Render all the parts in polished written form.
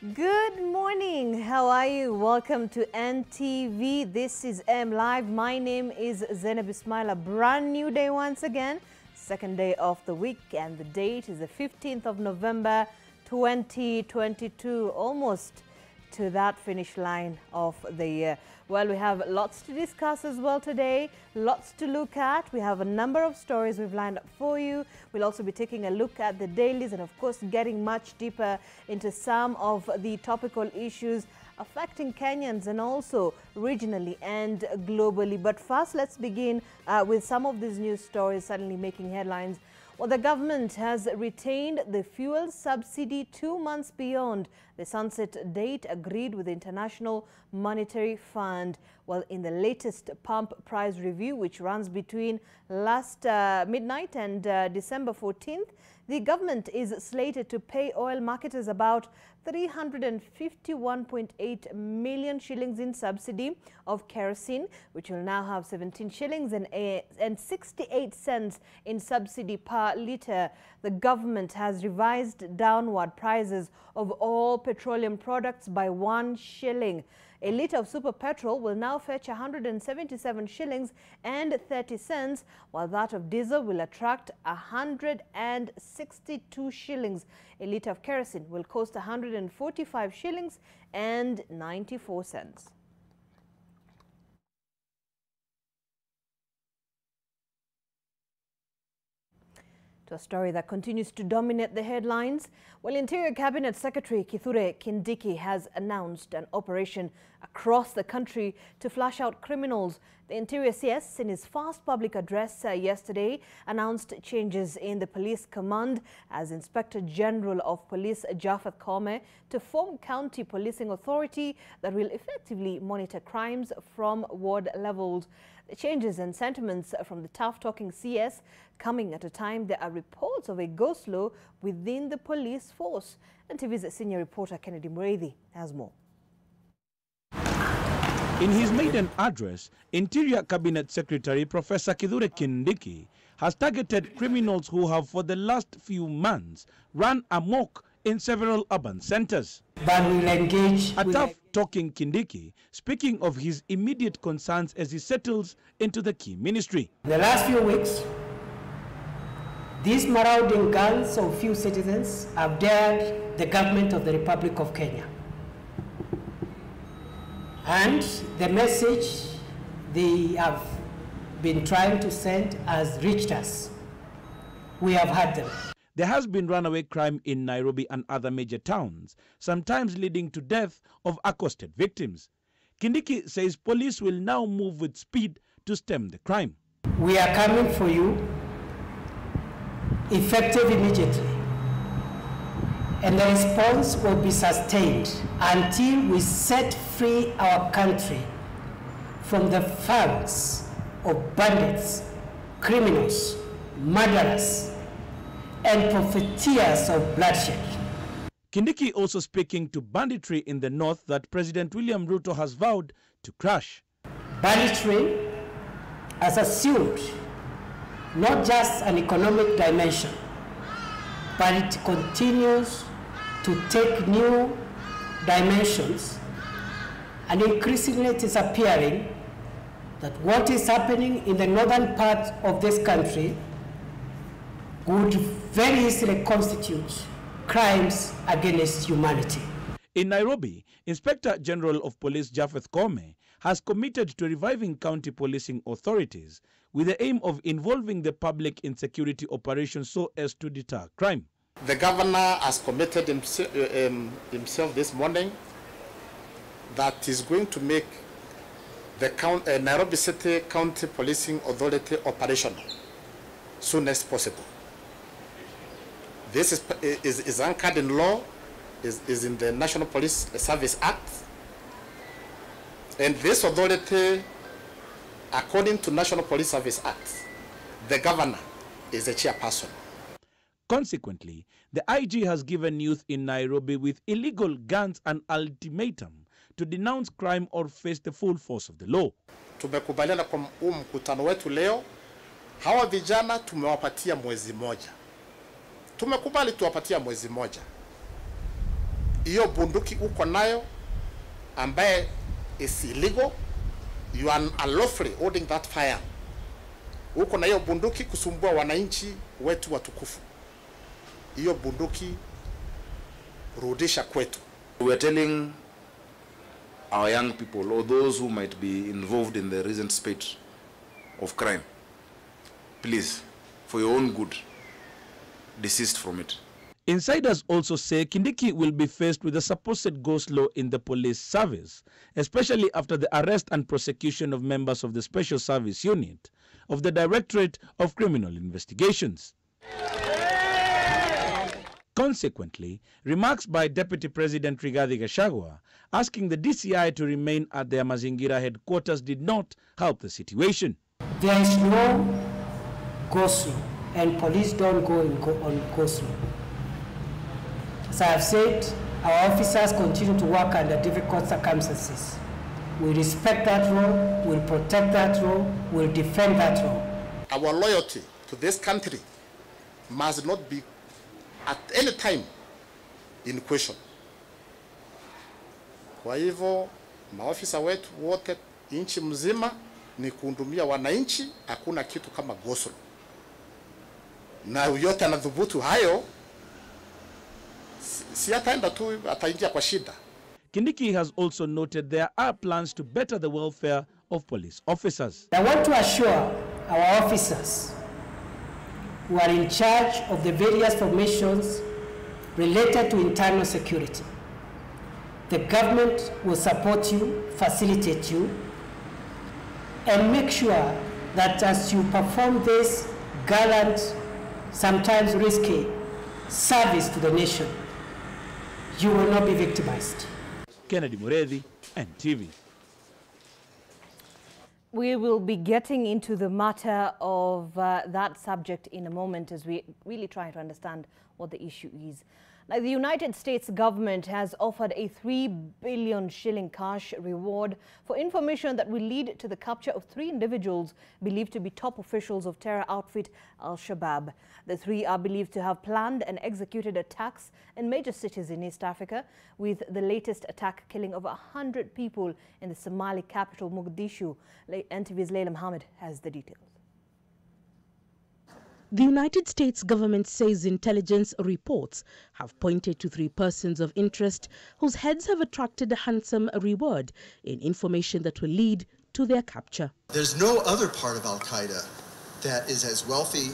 Good morning. How are you? Welcome to NTV. This is M Live. My name is Zainab Ismail. A brand new day once again. Second day of the week, and the date is the 15th of November 2022. Almost to that finish line of the year. Well, we have lots to discuss as well today, lots to look at. We have a number of stories we've lined up for you. We'll also be taking a look at the dailies and, of course, getting much deeper into some of the topical issues affecting Kenyans and also regionally and globally. But first, let's begin with some of these news stories suddenly making headlines. Well, the government has retained the fuel subsidy 2 months beyond the sunset date agreed with the International Monetary Fund. Well, in the latest pump price review, which runs between last midnight and December 14th, the government is slated to pay oil marketers about 351.8 million shillings in subsidy of kerosene, which will now have 17 shillings and 68 cents in subsidy per litre. The government has revised downward prices of all petroleum products by 1 shilling. A litre of super petrol will now fetch 177 shillings and 30 cents, while that of diesel will attract 162 shillings. A litre of kerosene will cost 145 shillings and 94 cents. To a story that continues to dominate the headlines. Well, Interior Cabinet Secretary Kithure Kindiki has announced an operation across the country to flush out criminals. The Interior CS, in his first public address yesterday, announced changes in the police command as Inspector General of Police Japhet Koome to form County Policing Authority that will effectively monitor crimes from ward levels. The changes and sentiments from the tough-talking CS coming at a time there are reports of a go-slow within the police force. NTV's senior reporter Kennedy Mureithi has more. In his maiden address, Interior Cabinet Secretary Professor Kithure Kindiki has targeted criminals who have for the last few months run amok in several urban centers. But we'll engage. A tough-talking Kindiki speaking of his immediate concerns as he settles into the key ministry. In the last few weeks, these marauding gangs of few citizens have dared the government of the Republic of Kenya. And the message they have been trying to send has reached us. We have had them. There has been runaway crime in Nairobi and other major towns, sometimes leading to death of accosted victims. Kindiki says police will now move with speed to stem the crime. We are coming for you, effective immediately. And the response will be sustained until we set free our country from the fangs of bandits, criminals, murderers, and profiteers of bloodshed. Kindiki also speaking to banditry in the north that President William Ruto has vowed to crush. Banditry has assumed not just an economic dimension, but it continues to take new dimensions, and increasingly it is appearing that what is happening in the northern part of this country would very easily constitute crimes against humanity. In Nairobi, Inspector General of Police Japhet Koome has committed to reviving county policing authorities with the aim of involving the public in security operations so as to deter crime. The governor has committed himself this morning that he's going to make the Nairobi City County Policing Authority operational soon as possible. This is anchored in law, is in the National Police Service Act. And this authority, according to National Police Service Act, the governor is the chairperson. Consequently, the IG has given youth in Nairobi with illegal guns an ultimatum to denounce crime or face the full force of the law. Tumekubaliana kwa mkutano wetu leo, hawa vijana tumewapatia mwezi moja. Tumekubali tuwapatia mwezi moja. hiyo bunduki uko nayo ambaye is illegal, you are unlawfully holding that fire. Uko na hiyo bunduki kusumbua wananchi wetu watukufu. Hiyo bunduki rudisha kwetu. We are telling our young people or those who might be involved in the recent spate of crime, please, for your own good, desist from it. Insiders also say Kindiki will be faced with a supposed go-slow in the police service, especially after the arrest and prosecution of members of the Special Service Unit of the Directorate of Criminal Investigations. Consequently, remarks by Deputy President Rigathi Gachagua asking the DCI to remain at their Mazingira headquarters did not help the situation. There is no go-slow, and police don't go on go-slow. As I have said, our officers continue to work under difficult circumstances. We respect that role, we'll protect that role, we'll defend that role. Our loyalty to this country must not be at any time in question. Kwa hivyo maofisa wetu wote nchi mzima ni kuhudumia wananchi, hakuna kitu kama go-slow. Na yote anadhubutu hayo, si ataenda tu, ataingia kwa shida. Kindiki has also noted there are plans to better the welfare of police officers. I want to assure our officers who are in charge of the various formations related to internal security. The government will support you, facilitate you, and make sure that as you perform this gallant, sometimes risky service to the nation, you will not be victimized. Kennedy Muredhi, NTV. We will be getting into the matter of that subject in a moment as we really try to understand what the issue is. Now, the United States government has offered a 3 billion shilling cash reward for information that will lead to the capture of 3 individuals believed to be top officials of terror outfit Al-Shabaab. The 3 are believed to have planned and executed attacks in major cities in East Africa, with the latest attack killing over 100 people in the Somali capital, Mogadishu. NTV's Layla Mohammed has the details. The United States government says intelligence reports have pointed to 3 persons of interest whose heads have attracted a handsome reward in information that will lead to their capture. There's no other part of Al-Qaeda that is as wealthy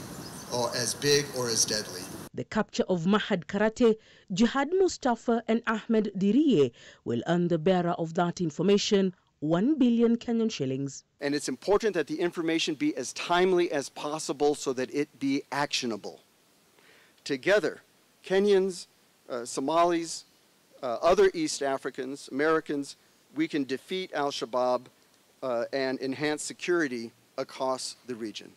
or as big or as deadly. The capture of Mahad Karate, Jihad Mustafa and Ahmed Diriye will earn the bearer of that information 1 billion Kenyan shillings. And it's important that the information be as timely as possible so that it be actionable. Together, Kenyans, Somalis, other East Africans, Americans, we can defeat Al-Shabaab and enhance security across the region.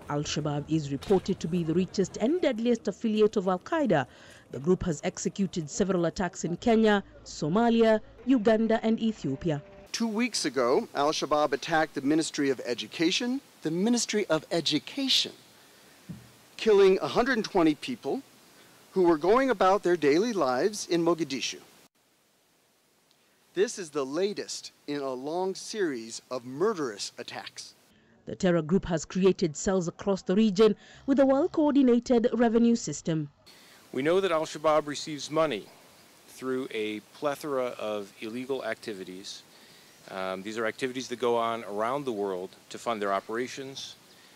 Al-Shabaab is reported to be the richest and deadliest affiliate of Al-Qaeda. The group has executed several attacks in Kenya, Somalia, Uganda and Ethiopia. 2 weeks ago, Al-Shabaab attacked the Ministry of Education, killing 120 people who were going about their daily lives in Mogadishu. This is the latest in a long series of murderous attacks. The terror group has created cells across the region with a well-coordinated revenue system. We know that Al-Shabaab receives money through a plethora of illegal activities. These are activities that go on around the world to fund their operations,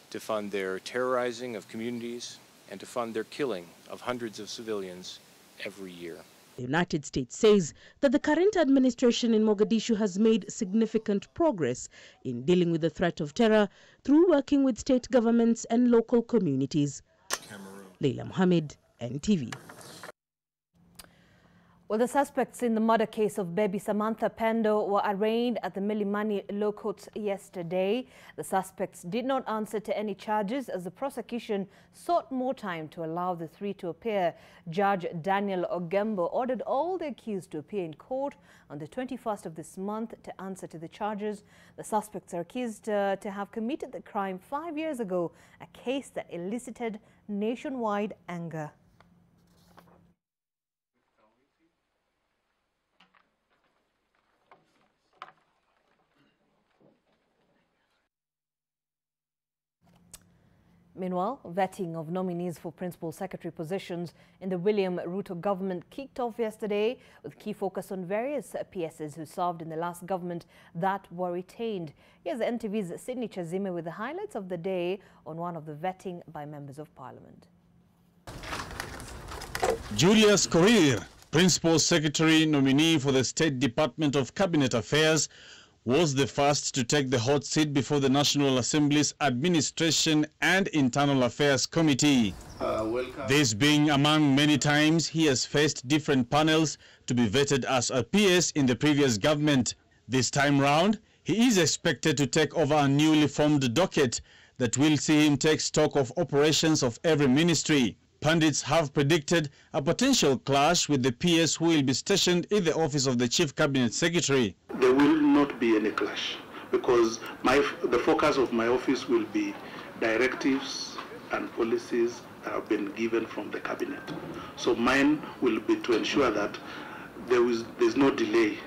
to fund their terrorizing of communities, and to fund their killing of hundreds of civilians every year. The United States says that the current administration in Mogadishu has made significant progress in dealing with the threat of terror through working with state governments and local communities. Layla Mohammed, NTV. Well, the suspects in the murder case of baby Samantha Pendo were arraigned at the Milimani Law Courts yesterday. The suspects did not answer to any charges as the prosecution sought more time to allow the 3 to appear. Judge Daniel Ogembo ordered all the accused to appear in court on the 21st of this month to answer to the charges. The suspects are accused to have committed the crime 5 years ago, a case that elicited nationwide anger. Meanwhile, vetting of nominees for principal secretary positions in the William Ruto government kicked off yesterday, with key focus on various PSs who served in the last government that were retained. Here's NTV's Sydney Chazime with the highlights of the day on one of the vetting by members of parliament. Julius Korir, principal secretary nominee for the State Department of Cabinet Affairs, was the first to take the hot seat before the National Assembly's Administration and Internal Affairs Committee. This being among many times he has faced different panels to be vetted as a PS in the previous government. This time round, he is expected to take over a newly formed docket that will see him take stock of operations of every ministry. Pundits have predicted a potential clash with the PS who will be stationed in the office of the Chief Cabinet Secretary. There will not be any clash because the focus of my office will be directives and policies that have been given from the Cabinet. So mine will be to ensure that there's no delay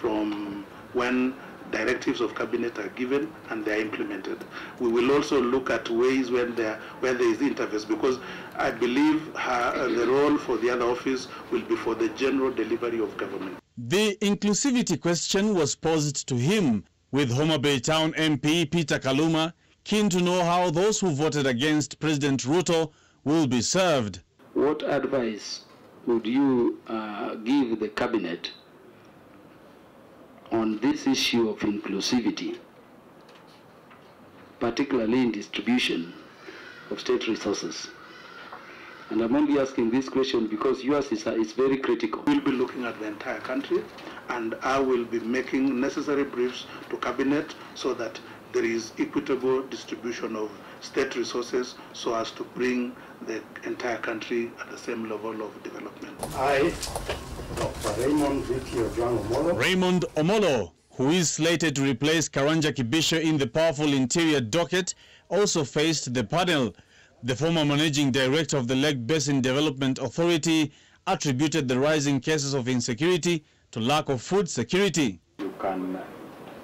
from when directives of Cabinet are given and they are implemented. We will also look at ways where there is interface, because I believe the role for the other office will be for the general delivery of government. The inclusivity question was posed to him, with Homa Bay Town MP Peter Kaluma keen to know how those who voted against President Ruto will be served. What advice would you give the Cabinet on this issue of inclusivity, particularly in distribution of state resources? And I'm only asking this question because yours is very critical. We'll be looking at the entire country, and I will be making necessary briefs to Cabinet so that there is equitable distribution of state resources so as to bring the entire country at the same level of development. I, Dr. Raymond Vicky Ojwang Omolo. Raymond Omolo, who is slated to replace Karanja Kibisho in the powerful interior docket, also faced the panel. The former managing director of the Lake Basin Development Authority attributed the rising cases of insecurity to lack of food security. You can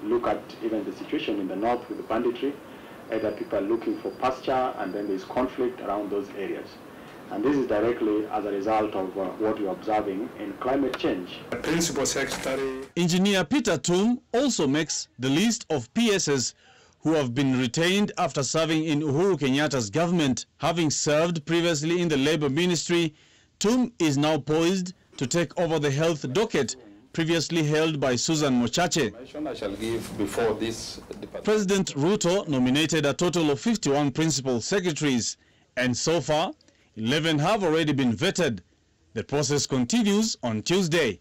look at even the situation in the north with the banditry. Either people are looking for pasture and then there's conflict around those areas. And this is directly as a result of what you're observing in climate change. The Principal Secretary... Engineer Peter Tum also makes the list of PSs who have been retained after serving in Uhuru Kenyatta's government. Having served previously in the Labour Ministry, Tum is now poised to take over the health docket previously held by Susan Mochache. I shall give before this President Ruto nominated a total of 51 principal secretaries, and so far, 11 have already been vetted. The process continues on Tuesday.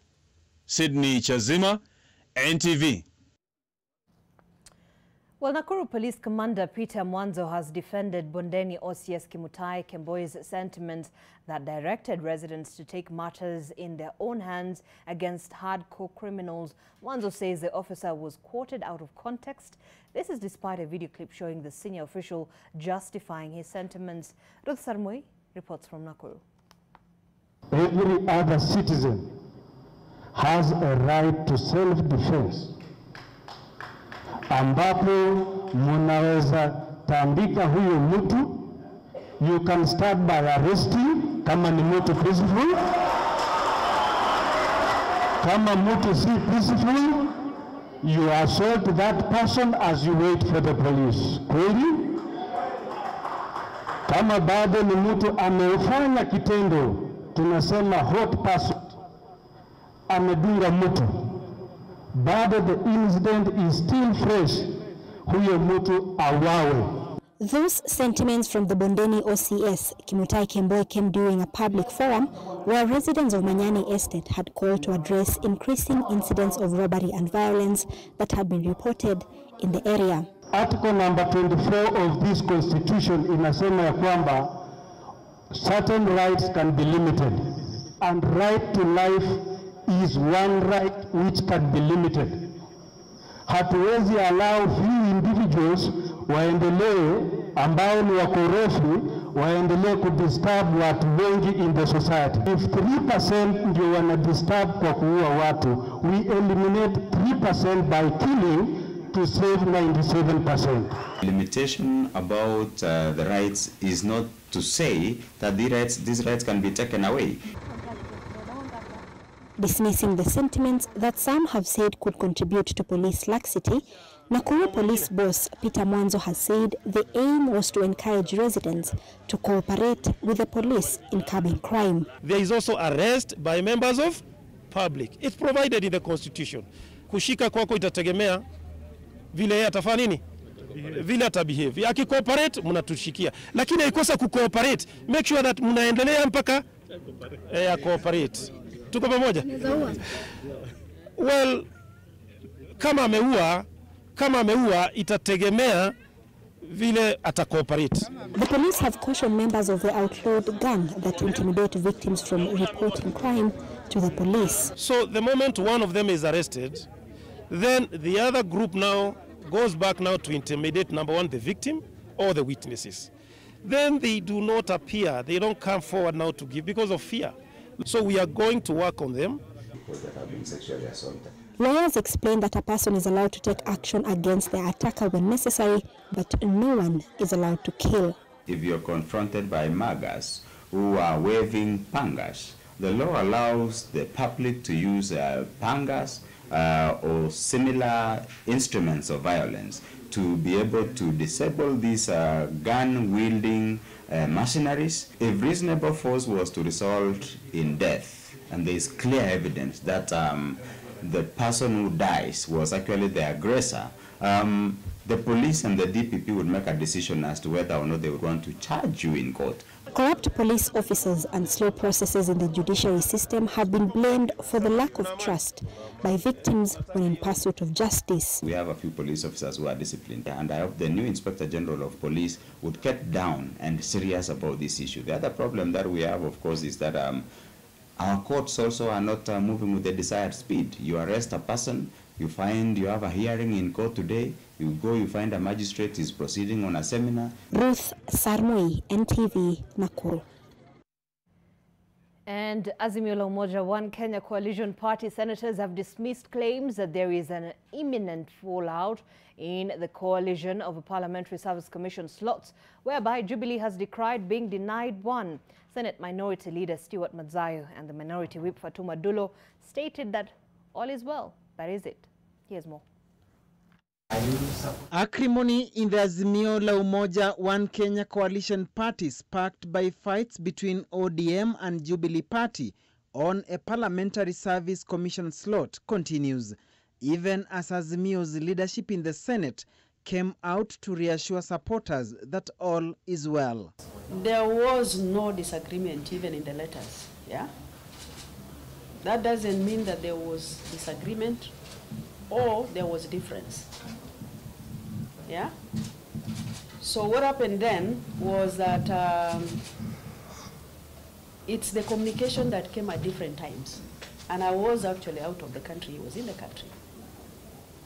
Sydney Chazima, NTV. Well, Nakuru Police Commander Peter Mwanzo has defended Bondeni OCS Kimutai Kemboi's sentiments that directed residents to take matters in their own hands against hardcore criminals. Mwanzo says the officer was quoted out of context. This is despite a video clip showing the senior official justifying his sentiments. Ruth Sarmoi reports from Nakuru. Every other citizen has a right to self-defense, ambapo munaweza tandika huyo mtu. You can start by arresting kama ni mtu peaceful. Kama mtu si peaceful, you assault that person as you wait for the police. Kweli? Kama bado ni mtu amefanya kitendo, tunasema hot pursuit, amedunga mtu, bado the incident is still fresh, huyo mtu awawe. Those sentiments from the Bondeni OCS Kimutai Kemboi came during a public forum where residents of Manyani Estate had called to address increasing incidents of robbery and violence that had been reported in the area. Article number 24 of this constitution inasema ya kwamba certain rights can be limited, and right to life is one right which can be limited. Hatuwezi allow few individuals waendelee ambao ni wakorofi waendelee kudisturb watu wengi in the society. If 3% ndio wana disturb kwa kuua watu, we eliminate 3% by killing to save 97%. Limitation about the rights is not to say that these rights can be taken away. Dismissing the sentiments that some have said could contribute to police laxity, Nakuru police boss Peter Mwanzo has said the aim was to encourage residents to cooperate with the police in curbing crime. There is also arrest by members of public. It's provided in the constitution. Kushika kwako itategemea vile yeye atafanya nini? Vile atabehave. Akicooperate mnatushikia. Lakini haikosa kucooperate. Make sure that mnaendelea mpaka cooperate. Tuko pamoja? Well, kama ameua itategemea vile atacooperate. The police have cautioned members of the outlawed gang that intimidate victims from reporting crime to the police. So the moment one of them is arrested, then the other group now goes back now to intimidate, number one, the victim or the witnesses. Then they do not appear, they don't come forward now to give because of fear. So we are going to work on them. Because they have been sexually assaulted. Lawyers explain that a person is allowed to take action against the attacker when necessary, but no one is allowed to kill. If you're confronted by muggers who are waving pangas, the law allows the public to use pangas or similar instruments of violence to be able to disable these gun-wielding mercenaries. If reasonable force was to result in death, and there is clear evidence that the person who dies was actually the aggressor, the police and the DPP would make a decision as to whether or not they would want to charge you in court. Corrupt police officers and slow processes in the judiciary system have been blamed for the lack of trust by victims when in pursuit of justice. We have a few police officers who are disciplined, and I hope the new Inspector General of Police would get down and serious about this issue. The other problem that we have, of course, is that our courts also are not moving with the desired speed. You arrest a person, you find you have a hearing in court today, you go, you find a magistrate is proceeding on a seminar. Ruth Sarmoi, NTV, Nakuru. And Azimio la Umoja One Kenya coalition party senators have dismissed claims that there is an imminent fallout in the coalition of a Parliamentary Service Commission slots, whereby Jubilee has decried being denied one. Senate Minority Leader Stewart Madzayo and the Minority Whip Fatuma Dulo stated that all is well. That is it. Here's more. Acrimony in the Azimio la Umoja One Kenya coalition party sparked by fights between ODM and Jubilee Party on a Parliamentary Service Commission slot continues, even as Azimio's leadership in the Senate came out to reassure supporters that all is well. There was no disagreement even in the letters, yeah? That doesn't mean that there was disagreement or there was difference, yeah? So what happened then was that it's the communication that came at different times. And I was actually out of the country, he was in the country.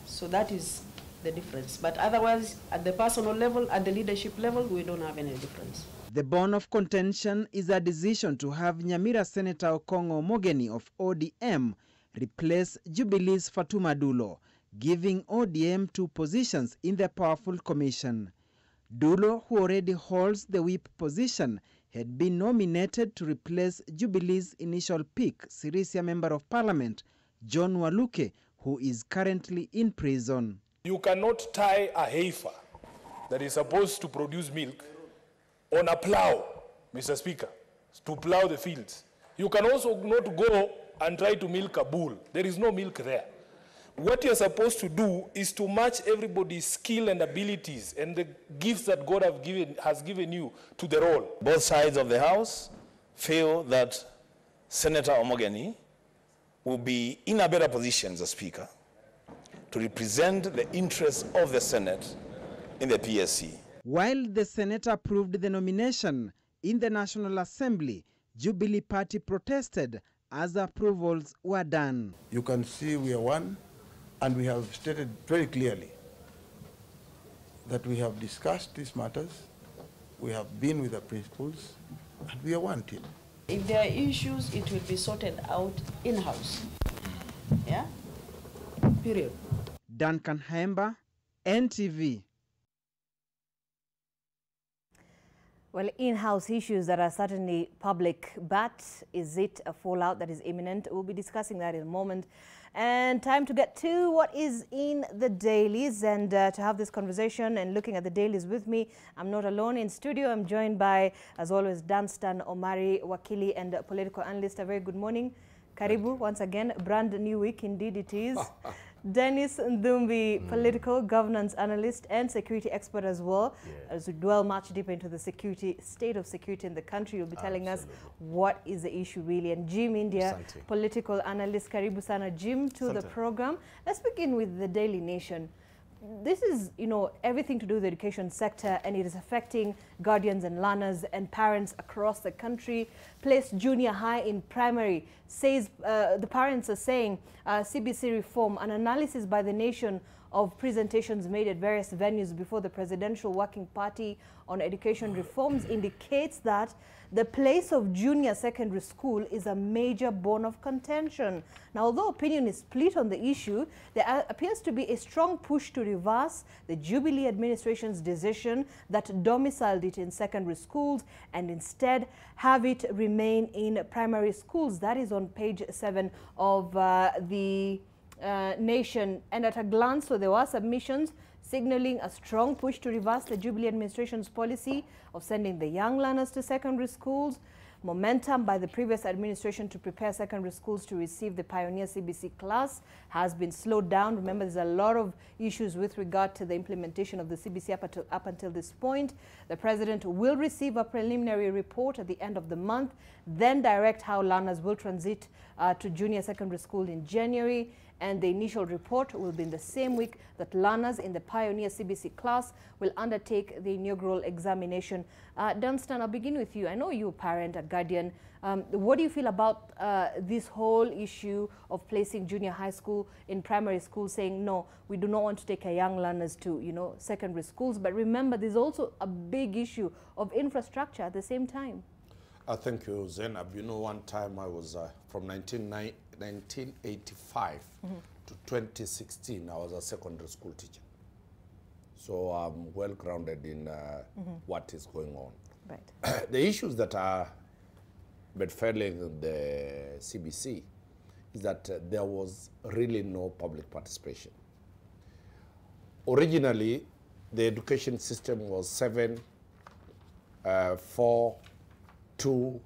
So that is the difference. But otherwise, at the personal level, at the leadership level, we don't have any difference. The bone of contention is a decision to have Nyamira Senator Okongo Omogeni of ODM replace Jubilee's Fatuma Dulo, giving ODM 2 positions in the powerful commission. Dulo, who already holds the whip position, had been nominated to replace Jubilee's initial pick, Sirisia Member of Parliament, John Waluke, who is currently in prison. You cannot tie a heifer that is supposed to produce milk on a plow, Mr. Speaker, to plow the fields. You can also not go and try to milk a bull. There is no milk there. What you're supposed to do is to match everybody's skill and abilities and the gifts that God has given you to the role. Both sides of the House feel that Senator Omogeni will be in a better position as a Speaker to represent the interests of the Senate in the PSC. While the Senate approved the nomination, in the National Assembly, Jubilee Party protested as approvals were done. You can see we are one, and we have stated very clearly that we have discussed these matters, we have been with the principles, and we are one team. If there are issues, it will be sorted out in-house. Yeah? Period. Duncan Haemba, NTV. Well, in-house issues that are certainly public, but is it a fallout that is imminent? We'll be discussing that in a moment. And time to get to what is in the dailies, and to have this conversation and looking at the dailies with me, I'm not alone in studio. I'm joined by, as always, Danstan Omari, Wakili and political analyst. A very good morning. Karibu once again. Brand new week, indeed it is. Dennis Ndumbi, political governance analyst and security expert as well. As we dwell much deeper into the state of security in the country, you'll be telling us what is the issue really. And Jim India, political analyst. Karibu sana Jim to the program. Let's begin with the Daily Nation. This is, everything to do with the education sector, and it is affecting guardians and learners and parents across the country. Placed junior high in primary, says the parents are saying CBC reform, an analysis by the Nation of presentations made at various venues before the Presidential Working Party on Education Reforms indicates that the place of junior secondary school is a major bone of contention. Now, although opinion is split on the issue, there appears to be a strong push to reverse the Jubilee administration's decision that domiciled it in secondary schools and instead have it remain in primary schools. That is on page 7 of the Nation. And at a glance, so there were submissions signaling a strong push to reverse the Jubilee administration's policy of sending the young learners to secondary schools. Momentum by the previous administration to prepare secondary schools to receive the Pioneer CBC class has been slowed down. Remember, there's a lot of issues with regard to the implementation of the CBC up until this point. The president will receive a preliminary report at the end of the month, then direct how learners will transit to junior secondary school in January. And the initial report will be in the same week that learners in the Pioneer CBC class will undertake the inaugural examination. Dunstan, I'll begin with you. I know you're a parent, a guardian. What do you feel about this whole issue of placing junior high school in primary school, saying, no, we do not want to take our young learners to, secondary schools? But remember, there's also a big issue of infrastructure at the same time. Thank you, Zainab. One time I was from 1985 to 2016, I was a secondary school teacher. So I'm well grounded in what is going on. Right. The issues that are bedfelling the CBC is that there was really no public participation. Originally, the education system was 7, 4, 2,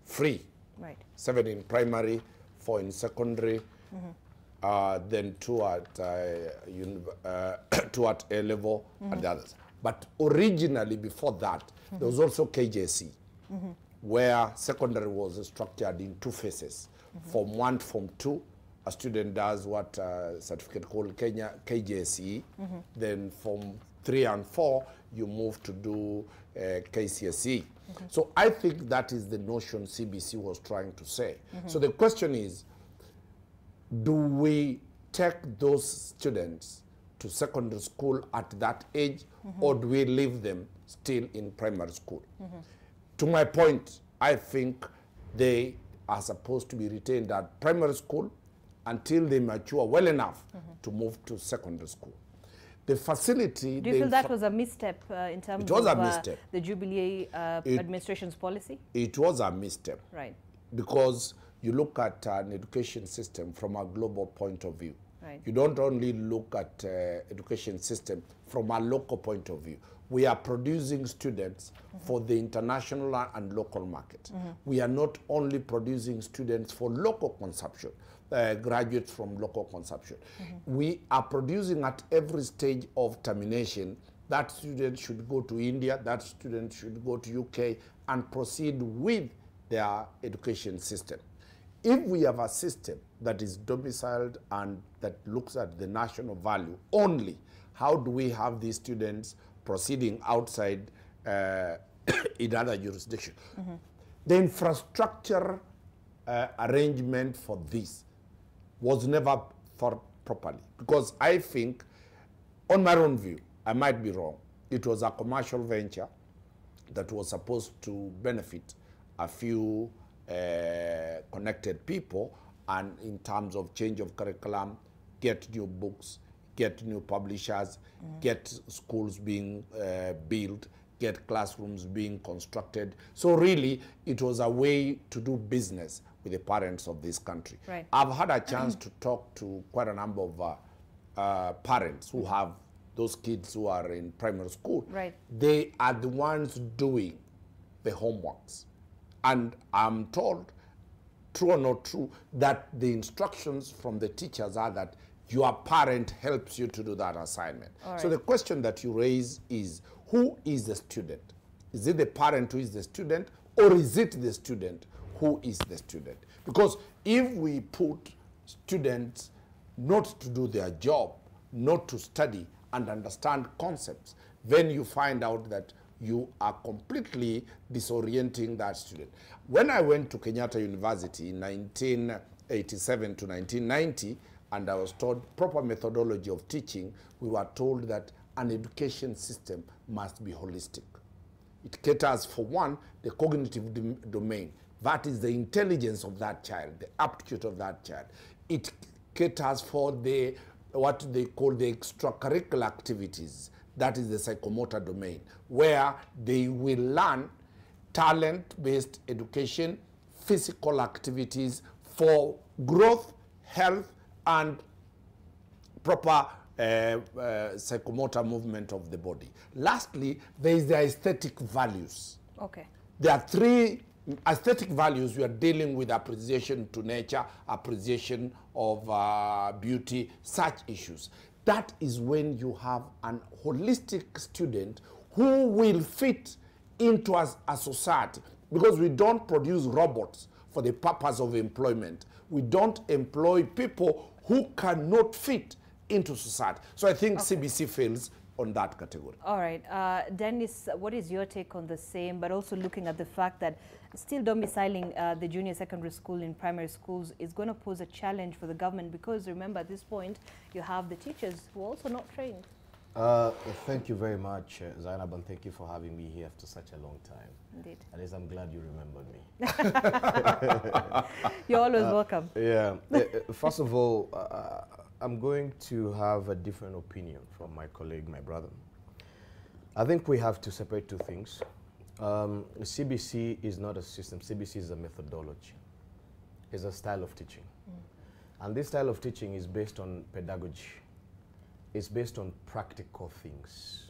3. Right. 7 in primary, 4 in secondary, then 2 at A level, and the others. But originally, before that, there was also KJC, where secondary was structured in 2 phases. Form 1, Form 2, a student does what certificate called KJCE. Then Form 3 and 4, you move to do KCSE. So I think that is the notion CBC was trying to say. So the question is, do we take those students to secondary school at that age, or do we leave them still in primary school? To my point, I think they are supposed to be retained at primary school until they mature well enough to move to secondary school. The facility... Do you feel that was a misstep in terms of the Jubilee administration's policy? It was a misstep. Right. Because you look at an education system from a global point of view. Right. You don't only look at education system from a local point of view. We are producing students for the international and local market. We are not only producing students for local consumption, graduates from local consumption. We are producing at every stage of termination. That student should go to India, that student should go to UK and proceed with their education system. If we have a system that is domiciled and that looks at the national value only, how do we have these students proceeding outside in other jurisdictions? The infrastructure arrangement for this was never thought properly, because I think, on my own view, I might be wrong, it was a commercial venture that was supposed to benefit a few connected people, and in terms of change of curriculum, get new books, get new publishers, get schools being built, get classrooms being constructed. So really, it was a way to do business with the parents of this country. Right. I've had a chance to talk to quite a number of parents who have those kids who are in primary school. Right. They are the ones doing the homeworks. And I'm told, true or not true, that the instructions from the teachers are that your parent helps you to do that assignment. All So right. the question that you raise is, who is the student? Is it the parent who is the student, or is it the student who is the student? Because if we put students not to do their job, not to study and understand concepts, then you find out that you are completely disorienting that student. When I went to Kenyatta University in 1987 to 1990, and I was taught proper methodology of teaching, we were told that an education system must be holistic. It caters for one, the cognitive domain. That is the intelligence of that child, the aptitude of that child. It caters for the, what they call the extracurricular activities. That is the psychomotor domain, where they will learn talent-based education, physical activities for growth, health, and proper psychomotor movement of the body. Lastly, there is the aesthetic values. Okay. There are three aesthetic values. We are dealing with appreciation to nature, appreciation of beauty, such issues. That is when you have an holistic student who will fit into a society, because we don't produce robots for the purpose of employment. We don't employ people who cannot fit into society. So I think CBC fails on that category. All right. Dennis, what is your take on the same, but also looking at the fact that still domiciling the junior secondary school in primary schools is going to pose a challenge for the government, because remember at this point you have the teachers who are also not trained. Thank you very much, Zainab, and thank you for having me here after such a long time. Indeed. At least I'm glad you remembered me. You're always welcome. Yeah. First of all, I'm going to have a different opinion from my colleague, my brother. I think we have to separate two things. CBC is not a system. CBC is a methodology. It's a style of teaching. And this style of teaching is based on pedagogy. It's based on practical things.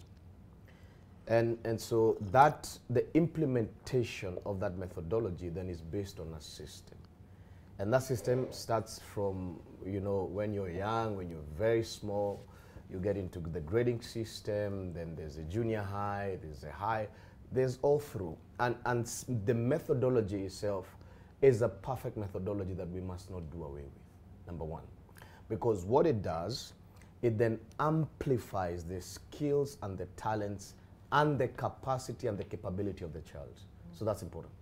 And so that, the implementation of that methodology then is based on a system. And that system starts from, you know, when you're young, when you're very small, you get into the grading system, then there's a junior high, there's a high, there's all through. And the methodology itself is a perfect methodology that we must not do away with, number one. Because what it does, it then amplifies the skills and the talents and the capacity and the capability of the child. So that's important.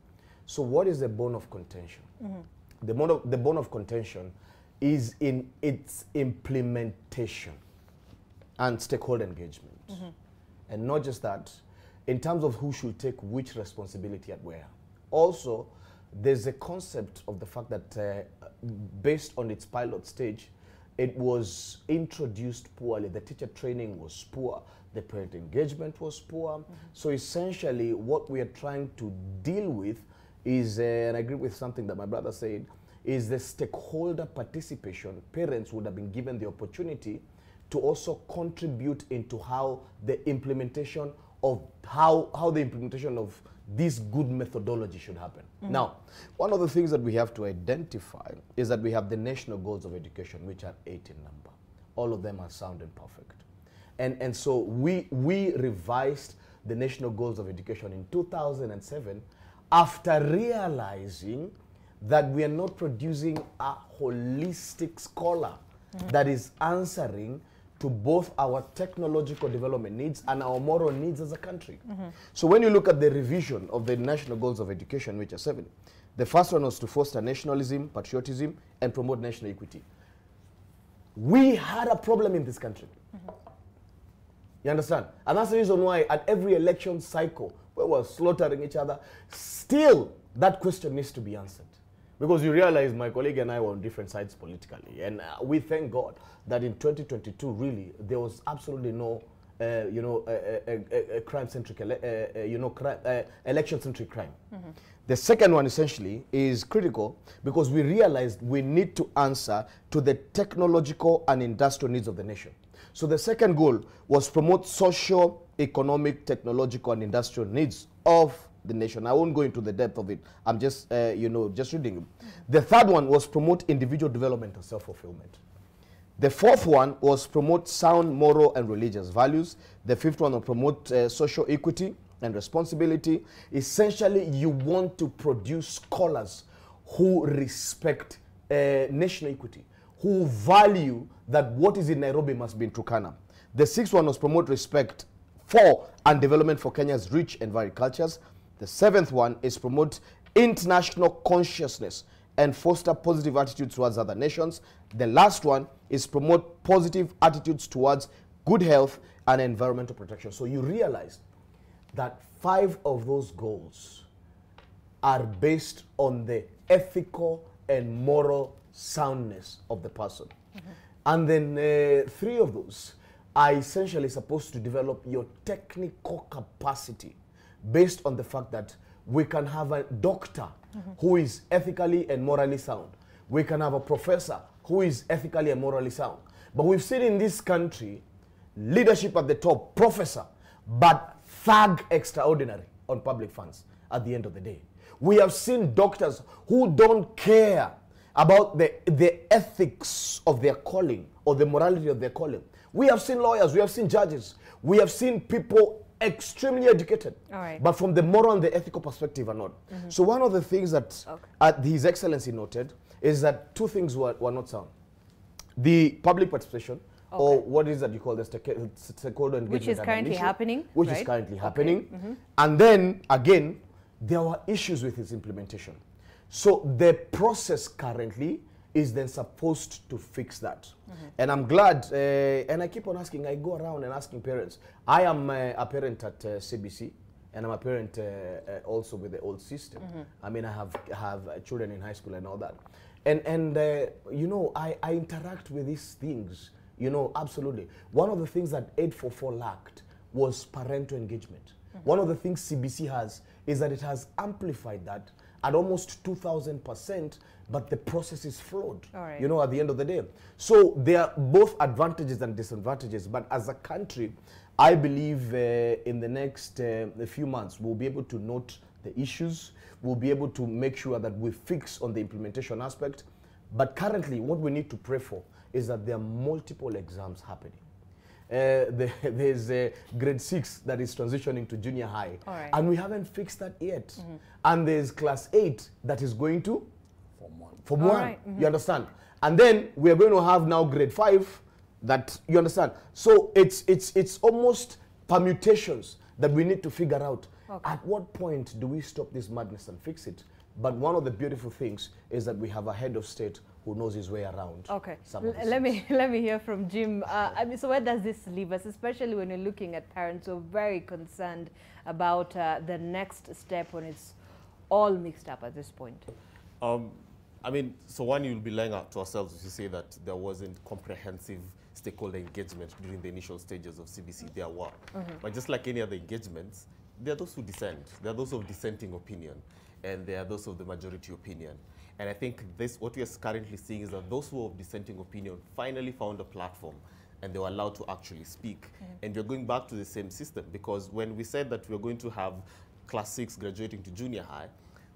So what is the bone of contention? The bone of contention is in its implementation and stakeholder engagement. And not just that, in terms of who should take which responsibility at where. Also, there's a concept of the fact that based on its pilot stage, it was introduced poorly. The teacher training was poor. The parent engagement was poor. So essentially, what we are trying to deal with is, and I agree with something that my brother said, is the stakeholder participation. Parents would have been given the opportunity to also contribute into how the implementation of this good methodology should happen. Now, one of the things that we have to identify is that we have the national goals of education, which are 8 in number. All of them are sound and perfect. And so we revised the national goals of education in 2007 after realizing that we are not producing a holistic scholar that is answering to both our technological development needs and our moral needs as a country. So when you look at the revision of the national goals of education, which are 7, the first one was to foster nationalism, patriotism, and promote national equity. We had a problem in this country. You understand? And that's the reason why at every election cycle, we were slaughtering each other. Still, that question needs to be answered. Because you realize my colleague and I were on different sides politically. And we thank God that in 2022, really, there was absolutely no, crime-centric, election-centric crime. The second one, essentially, is critical because we realized we need to answer to the technological and industrial needs of the nation. So the second goal was promote social, economic, technological, and industrial needs of the nation. I won't go into the depth of it. I'm just, just reading it. The third one was promote individual development and self-fulfillment. The fourth one was promote sound moral and religious values. The fifth one was promote social equity and responsibility. Essentially, you want to produce scholars who respect national equity, who value that what is in Nairobi must be in Turkana. The sixth one was promote respect for and development for Kenya's rich and varied cultures. The seventh one is promote international consciousness and foster positive attitudes towards other nations. The last one is promote positive attitudes towards good health and environmental protection. So you realize that 5 of those goals are based on the ethical and moral soundness of the person. And then 3 of those are essentially supposed to develop your technical capacity based on the fact that we can have a doctor who is ethically and morally sound. We can have a professor who is ethically and morally sound. But we've seen in this country, leadership at the top, professor, but thug extraordinary on public funds at the end of the day. We have seen doctors who don't care about the ethics of their calling or the morality of their calling. We have seen lawyers, we have seen judges, we have seen people extremely educated, but from the moral and the ethical perspective are not. So one of the things that His Excellency noted is that 2 things were not sound. The public participation, or what is that you call the stakeholder engagement, which is currently happening. Which is currently happening. And then, again, there were issues with its implementation. So the process currently is then supposed to fix that. And I'm glad, and I keep on asking, I go around and asking parents. I am a parent at CBC, and I'm a parent also with the old system. I mean, I have children in high school and all that. And I interact with these things, absolutely. One of the things that 844 lacked was parental engagement. One of the things CBC has is that it has amplified that at almost 2,000%, but the process is flawed, at the end of the day. So there are both advantages and disadvantages, but as a country, I believe in the next few months, we'll be able to note the issues, we'll be able to make sure that we fix on the implementation aspect. But currently, what we need to pray for is that there are multiple exams happening. There's grade 6 that is transitioning to junior high, and we haven't fixed that yet. And there's class 8 that is going to Form 1. You understand? And then we are going to have now grade 5 that, you understand? So it's almost permutations that we need to figure out. At what point do we stop this madness and fix it? But one of the beautiful things is that we have a head of state who knows his way around. Let me hear from Jim. So where does this leave us, especially when you're looking at parents who are very concerned about the next step when it's all mixed up at this point? So one, you'll be lying to ourselves if you say that there wasn't comprehensive stakeholder engagement during the initial stages of CBC. There were. But just like any other engagements, there are those who dissent. There are those of dissenting opinion, and there are those of the majority opinion. And I think what we are currently seeing is that those who are of dissenting opinion finally found a platform, and they were allowed to actually speak. And we're going back to the same system, because when we said that we're going to have class 6 graduating to junior high,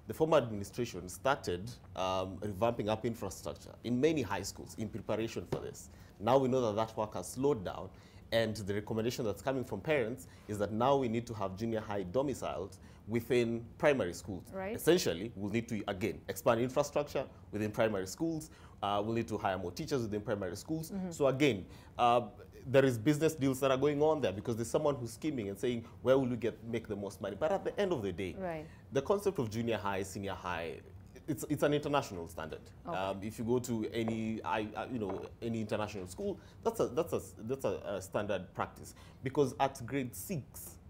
the former administration started revamping up infrastructure in many high schools in preparation for this. Now we know that that work has slowed down, and the recommendation that's coming from parents is that now we need to have junior high domiciled within primary schools. Essentially, we'll need to, again, expand infrastructure within primary schools. We'll need to hire more teachers within primary schools. So again, there is business deals that are going on there, because there's someone who's scheming and saying, where will we make the most money? But at the end of the day, the concept of junior high, senior high, it's an international standard. If you go to any international school, that's a standard practice. Because at grade 6,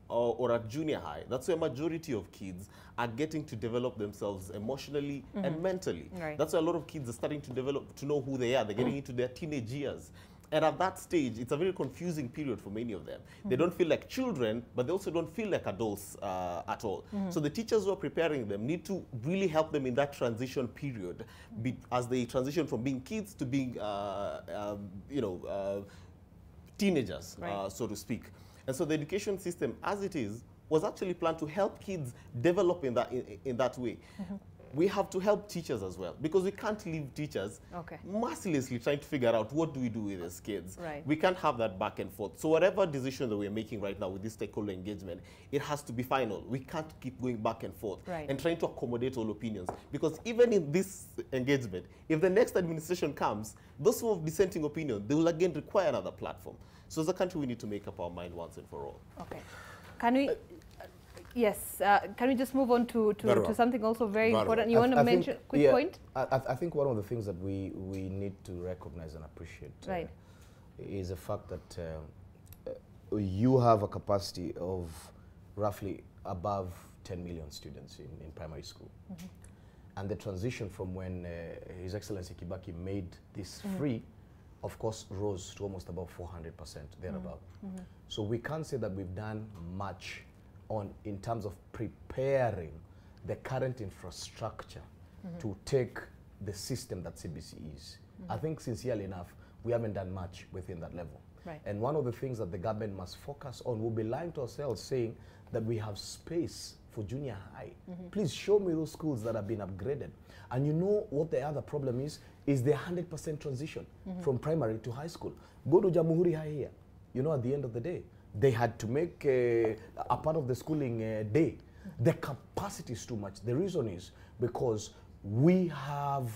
or at junior high, that's where majority of kids are getting to develop themselves emotionally and mentally. Right. That's where a lot of kids are starting to develop, to know who they are. They're getting into their teenage years. And at that stage, it's a very confusing period for many of them. They don't feel like children, but they also don't feel like adults at all. So the teachers who are preparing them need to really help them in that transition period as they transition from being kids to being, teenagers, so to speak. And so the education system, as it is, was actually planned to help kids develop in that way. We have to help teachers as well, because we can't leave teachers mercilessly trying to figure out what do we do with these kids. Right. We can't have that back and forth. So whatever decision that we're making right now with this stakeholder engagement, it has to be final. We can't keep going back and forth and trying to accommodate all opinions. Because even in this engagement, if the next administration comes, those who have dissenting opinion, they will again require another platform. So as a country, we need to make up our mind once and for all. Okay. Can we... Yes, can we just move on to something also very important? You want to mention a quick point? I think one of the things that we need to recognize and appreciate is the fact that you have a capacity of roughly above 10 million students in primary school. And the transition from when His Excellency Kibaki made this free, of course, rose to almost about 400% thereabout. So we can't say that we've done much in terms of preparing the current infrastructure to take the system that CBC is. I think, sincerely enough, we haven't done much within that level. Right. And one of the things that the government must focus on, we'll be lying to ourselves saying that we have space for junior high. Please show me those schools that have been upgraded. And you know what the other problem is the 100% transition from primary to high school. Go to Jamhuri High here. You know, at the end of the day, they had to make a part of the schooling day. The capacity is too much. The reason is because we have,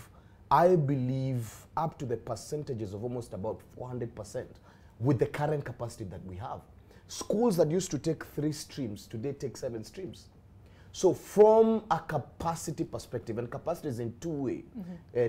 I believe, up to the percentages of almost about 400% with the current capacity that we have. Schools that used to take 3 streams, today take 7 streams. So from a capacity perspective, and capacity is in 2 ways,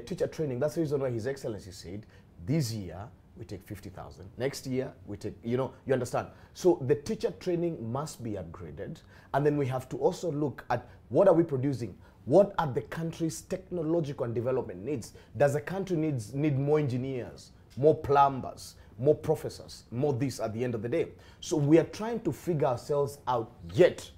teacher training, that's the reason why His Excellency said, this year, we take 50,000. Next year, we take, you understand. So the teacher training must be upgraded. And then we have to also look at what are we producing? What are the country's technological and development needs? Does the country need more engineers, more plumbers, more professors, more this at the end of the day? So we are trying to figure ourselves out yet.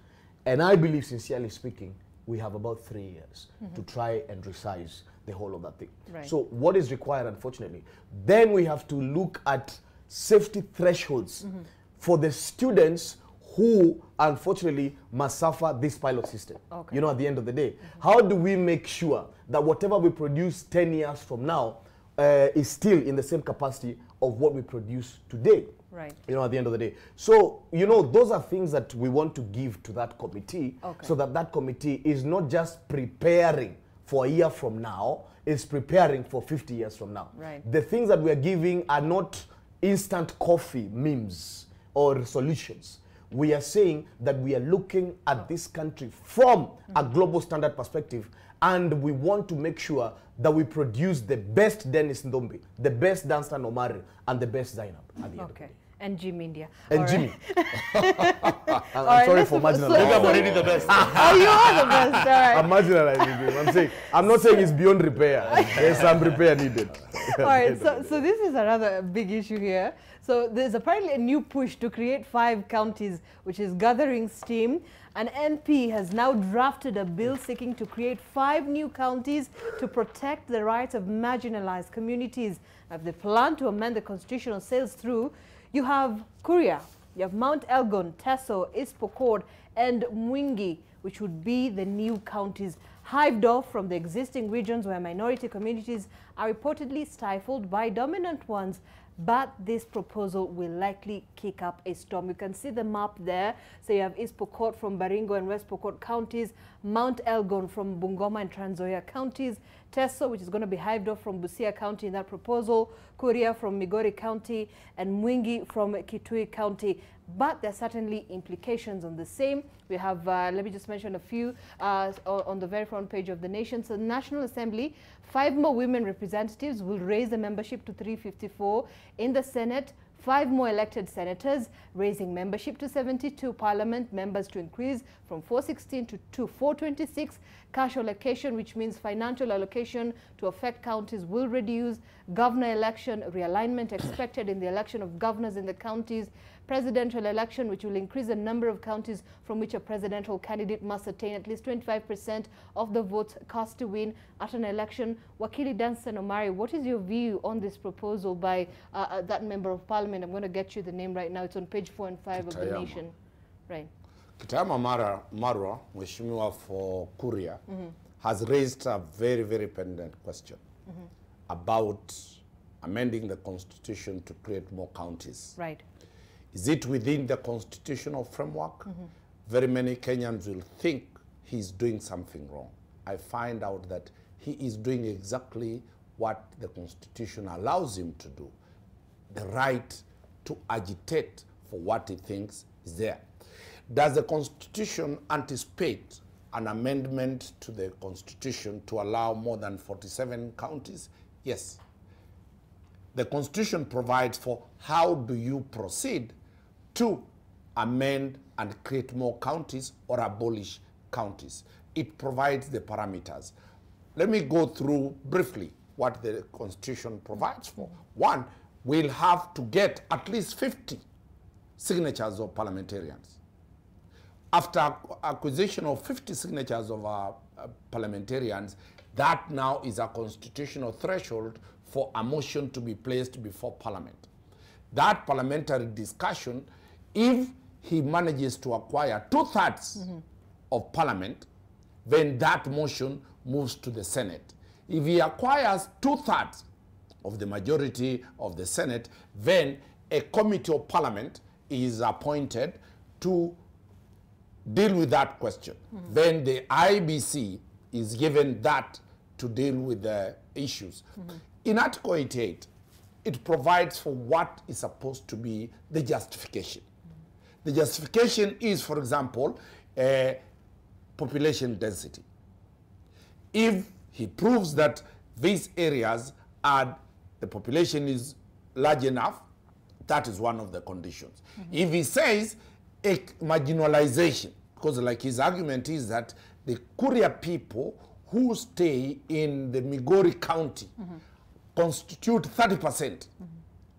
And I believe, sincerely speaking, we have about 3 years to try and resize the whole of that thing. Right. So what is required, unfortunately, then we have to look at safety thresholds for the students who, unfortunately, must suffer this pilot system. Okay. You know, at the end of the day, how do we make sure that whatever we produce 10 years from now is still in the same capacity of what we produce today? Right. You know, at the end of the day. So, you know, those are things that we want to give to that committee so that that committee is not just preparing for a year from now, is preparing for 50 years from now. Right. The things that we are giving are not instant coffee memes or solutions. We are saying that we are looking at this country from a global standard perspective, and we want to make sure that we produce the best Dennis Ndombi, the best Danstan Omari, and the best Zainab at the end of the day. And Jim India. And Jimmy. I'm sorry for marginalizing. I'm already the best. Oh, you are the best. All right. I'm marginalizing him. I'm not saying it's beyond repair. There's some repair needed. All right. So this is another big issue here. So there's apparently a new push to create 5 counties, which is gathering steam. An NP has now drafted a bill seeking to create 5 new counties to protect the rights of marginalized communities. If they plan to amend the constitutional sails through, you have Kuria, you have Mount Elgon, Teso, East Pokot, and Mwingi, which would be the new counties, hived off from the existing regions where minority communities are reportedly stifled by dominant ones. But this proposal will likely kick up a storm. You can see the map there. So you have East Pokot from Baringo and West Pokot counties, Mount Elgon from Bungoma and Trans Nzoia counties, Teso, which is going to be hived off from Busia County in that proposal, Kuria from Migori County, and Mwingi from Kitui County. But there are certainly implications on the same. We have, let me just mention a few on the very front page of The Nation. So the National Assembly, 5 more women representatives will raise the membership to 354. In the Senate, 5 more elected senators, raising membership to 72, parliament members to increase from 416 to 426, cash allocation, which means financial allocation to affect counties, will reduce, governor election realignment expected in the election of governors in the counties, presidential election, which will increase the number of counties from which a presidential candidate must attain at least 25% of the votes cast to win at an election. Wakili Danson Omari, what is your view on this proposal by that member of parliament? I'm going to get you the name right now. It's on page 4 and 5 of the Nation. Right. Kitayama Marwa, Mheshimiwa for Kuria, has raised a very, very pertinent question about amending the constitution to create more counties. Right. Is it within the constitutional framework? Very many Kenyans will think he's doing something wrong. I find out that he is doing exactly what the constitution allows him to do. The right to agitate for what he thinks is there. Does the constitution anticipate an amendment to the constitution to allow more than 47 counties? Yes. The constitution provides for how do you proceed to amend and create more counties or abolish counties. It provides the parameters. Let me go through briefly what the constitution provides for. One, we'll have to get at least 50 signatures of parliamentarians. After acquisition of 50 signatures of our parliamentarians, that now is a constitutional threshold for a motion to be placed before Parliament. That parliamentary discussion, if he manages to acquire 2/3 of Parliament, then that motion moves to the Senate. If he acquires 2/3 of the majority of the Senate, then a committee of Parliament is appointed to deal with that question. Then the IBC is given that to deal with the issues. In Article 88, it provides for what is supposed to be the justification. The justification is, for example, population density. If he proves that these areas are, the population is large enough, that is one of the conditions. If he says a marginalization, because like his argument is that the Kuria people who stay in the Migori County constitute 30%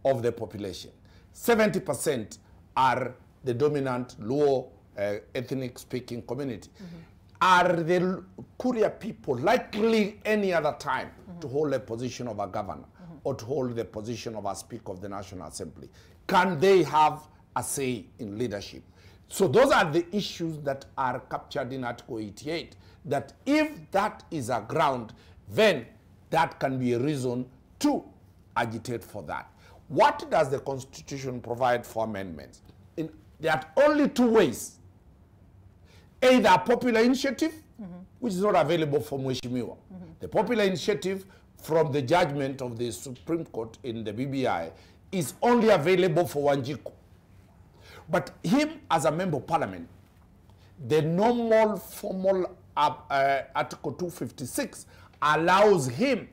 of the population. 70% are the dominant Luo ethnic speaking community. Are the Kuria people likely any other time to hold a position of a governor or to hold the position of a speaker of the National Assembly? Can they have a say in leadership? So those are the issues that are captured in Article 88, that if that is a ground, then that can be a reason to agitate for that. What does the Constitution provide for amendments? There are only 2 ways. Either a popular initiative, which is not available for Mheshimiwa. The popular initiative from the judgment of the Supreme Court in the BBI is only available for Wanjiku. But him as a member of Parliament, the normal formal Article 256 allows him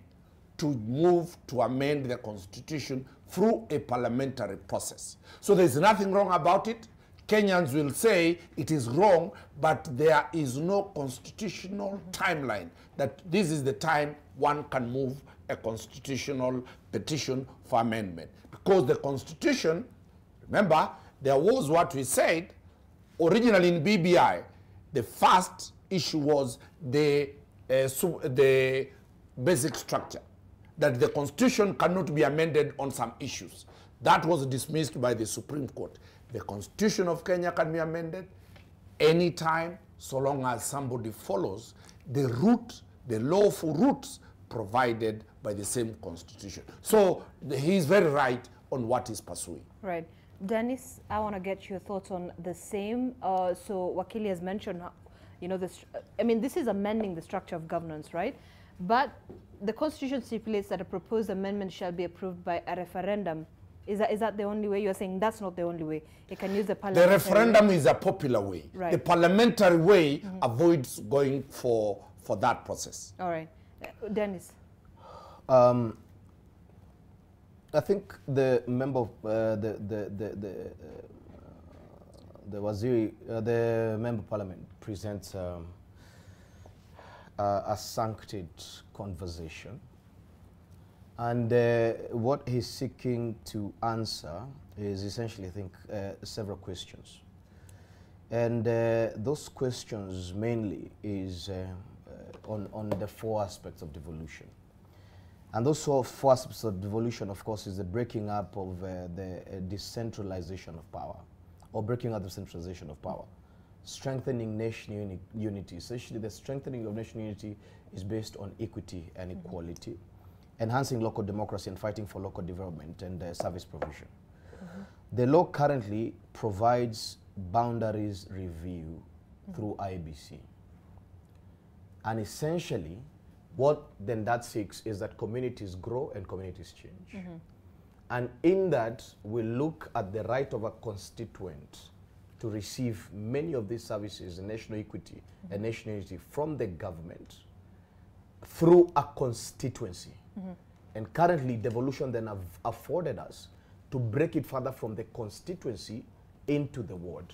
to move to amend the Constitution through a parliamentary process. So there's nothing wrong about it. Kenyans will say it is wrong, but there is no constitutional timeline that this is the time one can move a constitutional petition for amendment. Because the Constitution, remember, there was what we said, originally in BBI, the first issue was the basic structure, that the Constitution cannot be amended on some issues. That was dismissed by the Supreme Court. The Constitution of Kenya can be amended anytime, so long as somebody follows the route, the lawful routes provided by the same Constitution. So he's very right on what he's pursuing. Right. Dennis, I want to get your thoughts on the same. So Wakili has mentioned, you know, this, I mean, this is amending the structure of governance, right? But the Constitution stipulates that a proposed amendment shall be approved by a referendum. Is that the only way? You're saying that's not the only way. You can use the parliamentary way. The referendum is a popular way. Right. The parliamentary way avoids going for that process. All right. Dennis. I think the member of the Waziri, the member of parliament presents a sanctioned conversation, and what he's seeking to answer is essentially, I think, several questions, and those questions mainly is on the 4 aspects of devolution. And those 4 aspects of devolution, of course, is the breaking up of the decentralization of power, or breaking up the centralization of power, strengthening national unity. Essentially, the strengthening of national unity is based on equity and equality, enhancing local democracy and fighting for local development and service provision. The law currently provides boundaries review through IBC. And essentially, what then that seeks is that communities grow and communities change. And in that, we look at the right of a constituent to receive many of these services, national equity and national unity, from the government through a constituency. And currently, devolution then have afforded us to break it further from the constituency into the ward.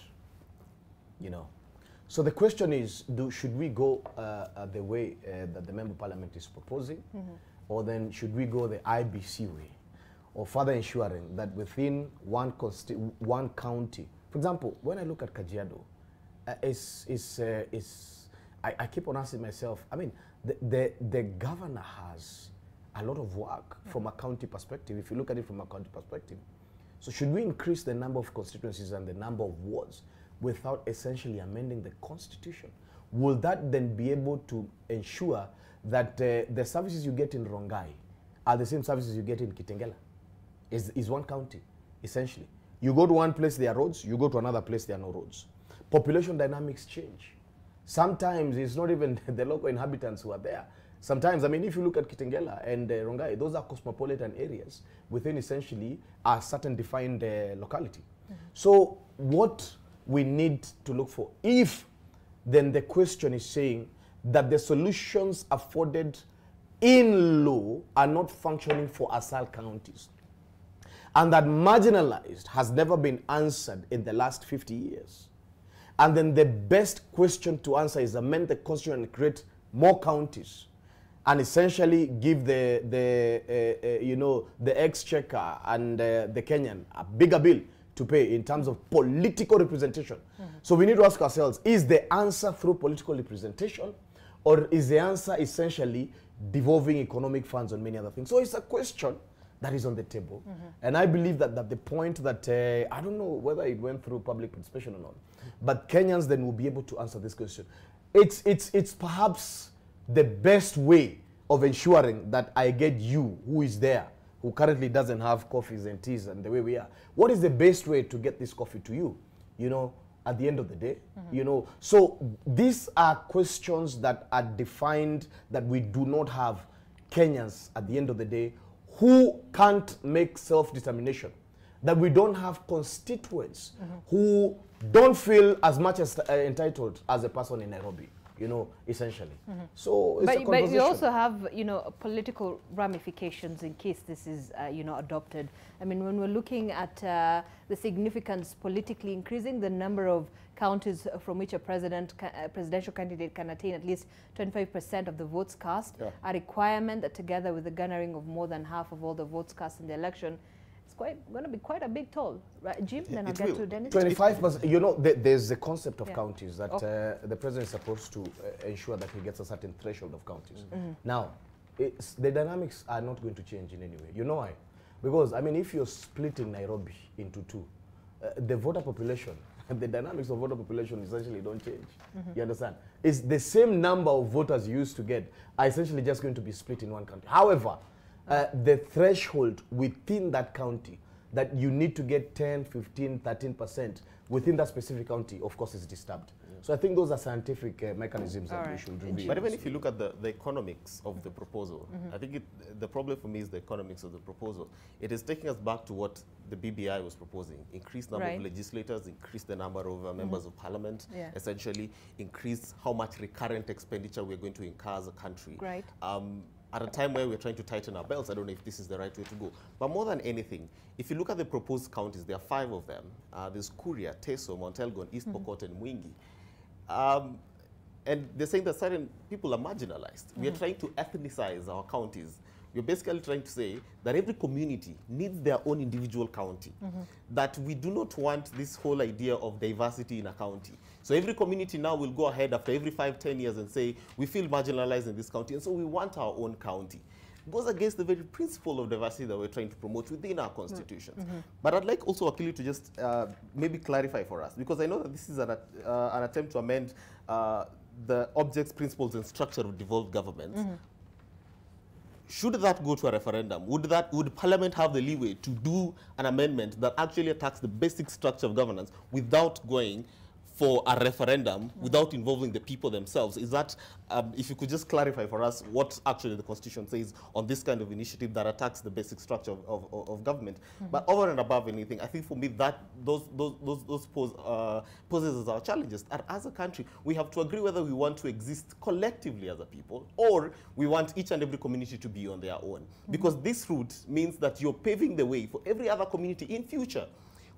You know. So the question is, should we go the way that the member of parliament is proposing, or then should we go the IBC way, or further ensuring that within one county, for example, when I look at Kajiado, I keep on asking myself, I mean, the governor has a lot of work from a county perspective, if you look at it from a county perspective. So should we increase the number of constituencies and the number of wards without essentially amending the constitution? Will that then be able to ensure that the services you get in Rongai are the same services you get in Kitengela? Is one county, essentially. You go to one place, there are roads. You go to another place, there are no roads. Population dynamics change. Sometimes it's not even the local inhabitants who are there. Sometimes, I mean, if you look at Kitengela and Rongai, those are cosmopolitan areas within essentially a certain defined locality. So what we need to look for, if then the question is saying that the solutions afforded in law are not functioning for ASAL counties, and that marginalized has never been answered in the last 50 years, and then the best question to answer is amend the constitution and create more counties, and essentially give the exchequer and the Kenyan a bigger bill to pay in terms of political representation. So we need to ask ourselves, is the answer through political representation, or is the answer essentially devolving economic funds on many other things? So it's a question that is on the table. And I believe that the point that, I don't know whether it went through public participation or not, but Kenyans then will be able to answer this question. It's perhaps the best way of ensuring that I get you, who is there, who currently doesn't have coffees and teas and the way we are. What is the best way to get this coffee to you, you know, at the end of the day? You know, so these are questions that are defined, that we do not have Kenyans at the end of the day who can't make self-determination, that we don't have constituents who don't feel as much as entitled as a person in Nairobi, you know, essentially. So it's a conversation. But you also have, you know, political ramifications in case this is, you know, adopted. I mean, when we're looking at the significance politically increasing, the number of counties from which a presidential candidate can attain at least 25% of the votes cast, a requirement that together with the garnering of more than half of all the votes cast in the election, it's going to be quite a big toll, right, Jim? Then I'll get to Dennis. 25%. You know, there's the concept of counties that the president is supposed to ensure that he gets a certain threshold of counties. Now, the dynamics are not going to change in any way. You know why? Because, I mean, if you're splitting Nairobi into two, the voter population, the dynamics of voter population essentially don't change. You understand? It's the same number of voters you used to get are essentially just going to be split in one county. However, the threshold within that county that you need to get 10, 15, 13% within that specific county, of course, is disturbed. So I think those are scientific mechanisms that we should review. But even if you look at the economics of the proposal, I think the problem for me is the economics of the proposal. It is taking us back to what the BBI was proposing. Increase number of legislators, increase the number of members of parliament, essentially increase how much recurrent expenditure we're going to incur as a country. at a time where we're trying to tighten our belts. I don't know if this is the right way to go. But more than anything, if you look at the proposed counties, there are 5 of them. There's Kuria, Teso, Mount Elgon, East Pokot, and Mwingi. And they're saying that certain people are marginalized. We are trying to ethnicize our counties. We're basically trying to say that every community needs their own individual county. That we do not want this whole idea of diversity in a county. So every community now will go ahead after every 5-10 years and say, we feel marginalized in this county, and so we want our own county. It goes against the very principle of diversity that we're trying to promote within our constitutions. But I'd like also Wakili to just maybe clarify for us, because I know that this is an attempt to amend the objects, principles, and structure of devolved government. Should that go to a referendum, would Parliament have the leeway to do an amendment that actually attacks the basic structure of governance without going for a referendum, without involving the people themselves? Is that, if you could just clarify for us what actually the Constitution says on this kind of initiative that attacks the basic structure of government. But over and above anything, I think for me that those poses as our challenges. And as a country, we have to agree whether we want to exist collectively as a people, or we want each and every community to be on their own. Because this route means that you're paving the way for every other community in future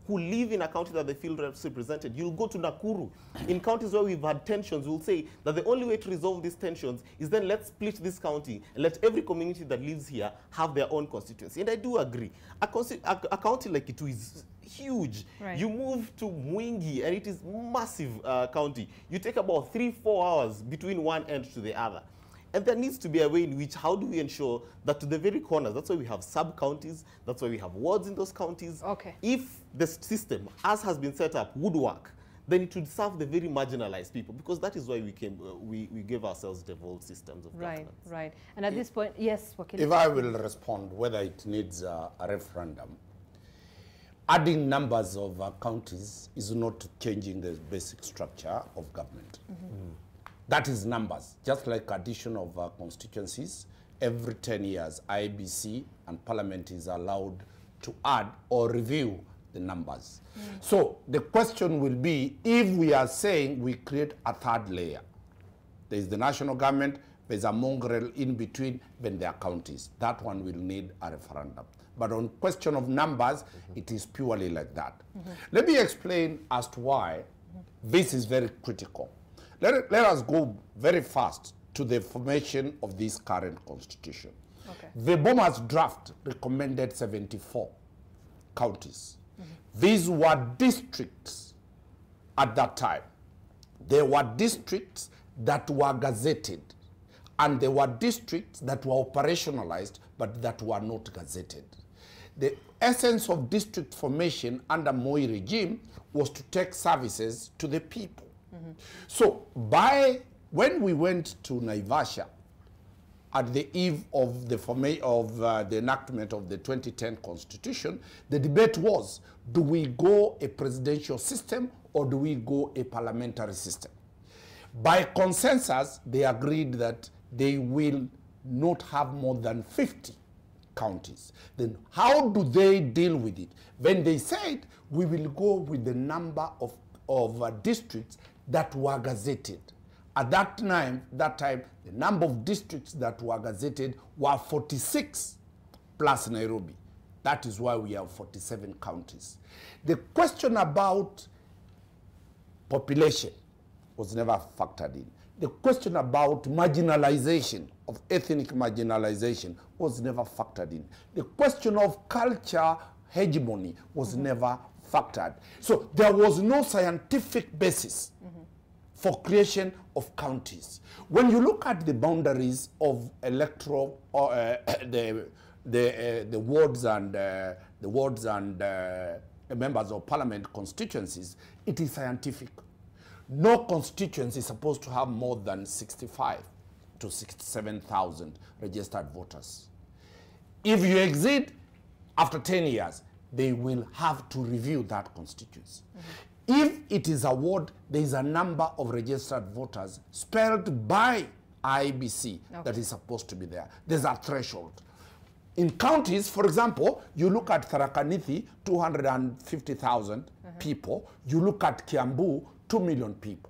who live in a county that they feel represented. You'll go to Nakuru. In counties where we've had tensions, we'll say that the only way to resolve these tensions is then let's split this county and let every community that lives here have their own constituency. And I do agree. A county like Itu is huge. Right. You move to Mwingi and it is massive county. You take about 3-4 hours between one end to the other. And there needs to be a way in which, how do we ensure that to the very corners, that's why we have sub-counties, that's why we have wards in those counties. Okay. If the system, as has been set up, would work, then it would serve the very marginalized people, because that is why we gave ourselves devolved systems of governance. Right. And at this point, yes, Wakili. If I will respond, whether it needs a referendum, adding numbers of counties is not changing the basic structure of government. That is numbers, just like addition of constituencies. Every 10 years, IEBC and Parliament is allowed to add or review the numbers. So the question will be, if we are saying we create a third layer, there is the national government, there's a mongrel in between, then there are counties. That one will need a referendum. But on question of numbers, it is purely like that. Let me explain as to why this is very critical. Let us go very fast to the formation of this current constitution. The Bomas draft recommended 74 counties. These were districts at that time. There were districts that were gazetted, and there were districts that were operationalized but that were not gazetted. The essence of district formation under Moi regime was to take services to the people. So when we went to Naivasha at the eve of the enactment of the 2010 Constitution, the debate was, do we go a presidential system or do we go a parliamentary system? By consensus, they agreed that they will not have more than 50 counties. Then how do they deal with it? When they said, we will go with the number of districts that were gazetted. At that time, the number of districts that were gazetted were 46 plus Nairobi. That is why we have 47 counties. The question about population was never factored in. The question about marginalization, of ethnic marginalization, was never factored in. The question of culture hegemony was never factored. So there was no scientific basis for creation of counties. When you look at the boundaries of electoral, the wards and members of parliament constituencies, it is scientific. No constituency is supposed to have more than 65 to 67,000 registered voters. If you exceed, after 10 years, they will have to review that constituency. If it is a ward, there is a number of registered voters spelled by IEBC that is supposed to be there. There's a threshold. In counties, for example, you look at Tharaka Nithi, 250,000 people. You look at Kiambu, 2 million people.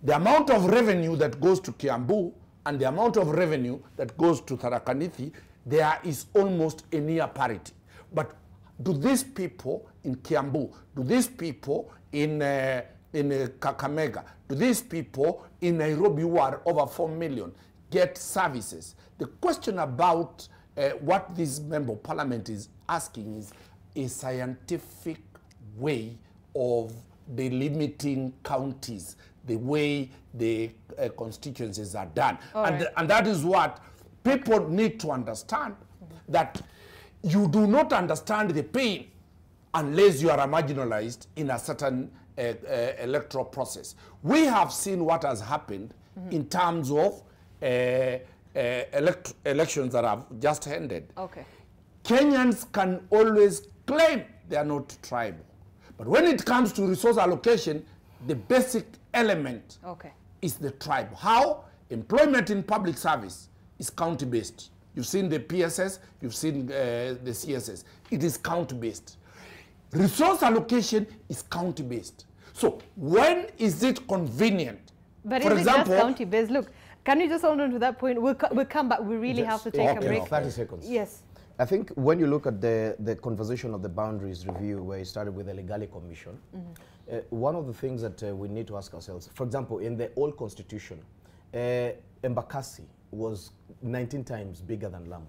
The amount of revenue that goes to Kiambu and the amount of revenue that goes to Tharaka Nithi, there is almost a near parity. But do these people in Kiambu, do these people in Kakamega, do these people in Nairobi, who are over 4 million, get services? The question about what this member of parliament is asking is a scientific way of delimiting counties, the way the constituencies are done. And that is what people need to understand, that you do not understand the pain unless you are marginalized in a certain electoral process. We have seen what has happened in terms of elections that have just ended. Okay. Kenyans can always claim they are not tribal. But when it comes to resource allocation, the basic element is the tribe. How? Employment in public service is county-based. You've seen the PSS, you've seen the CSS. It is county-based. Resource allocation is county-based. So when is it convenient? But for is example, it just county-based? Look, can you just hold on to that point? We'll come back. We really have to take a break. 30 seconds. Yes. I think when you look at the conversation of the boundaries review, where it started with the Legali Commission, one of the things that we need to ask ourselves, for example, in the old constitution, Embakasi was 19 times bigger than Lamu.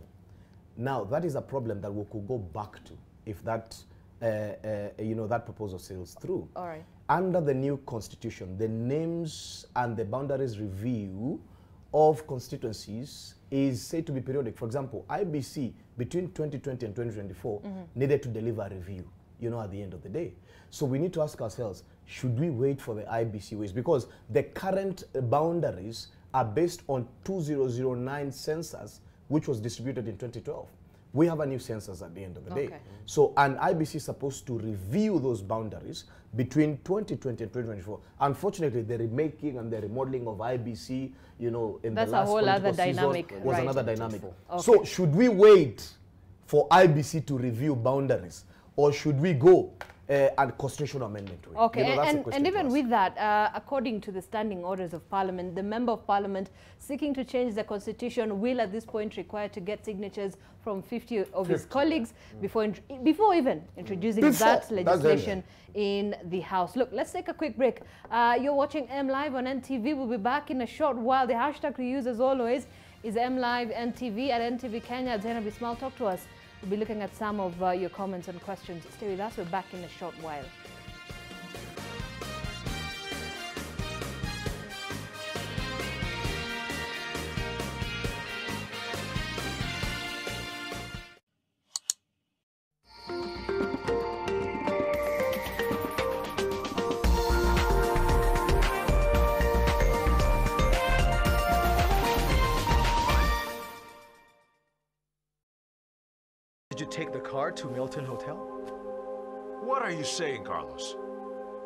Now, that is a problem that we could go back to if that, that proposal sails through. All right. Under the new constitution, the names and the boundaries review of constituencies is said to be periodic. For example, IBC between 2020 and 2024 needed to deliver a review, at the end of the day. So we need to ask ourselves, should we wait for the IBC ways? Because the current boundaries are based on 2009 census, which was distributed in 2012. We have a new census at the end of the day. So an IBC is supposed to review those boundaries between 2020 and 2024. Unfortunately, the remaking and the remodeling of IBC, in that's the last a whole other dynamic, was right. another dynamic. So should we wait for IBC to review boundaries, or should we go and constitutional amendment way? Okay, and even with that, according to the standing orders of Parliament, the Member of Parliament seeking to change the Constitution will at this point require to get signatures from 50 of his colleagues before even introducing that legislation in the House. Look, let's take a quick break. You're watching M Live on NTV. We'll be back in a short while. The hashtag to use, as always, is MLive NTV at NTV Kenya. Zainab Ismail, talk to us. We'll be looking at some of your comments and questions. Stay with us. We're back in a short while. Did you take the car to Milton Hotel? What are you saying, Carlos?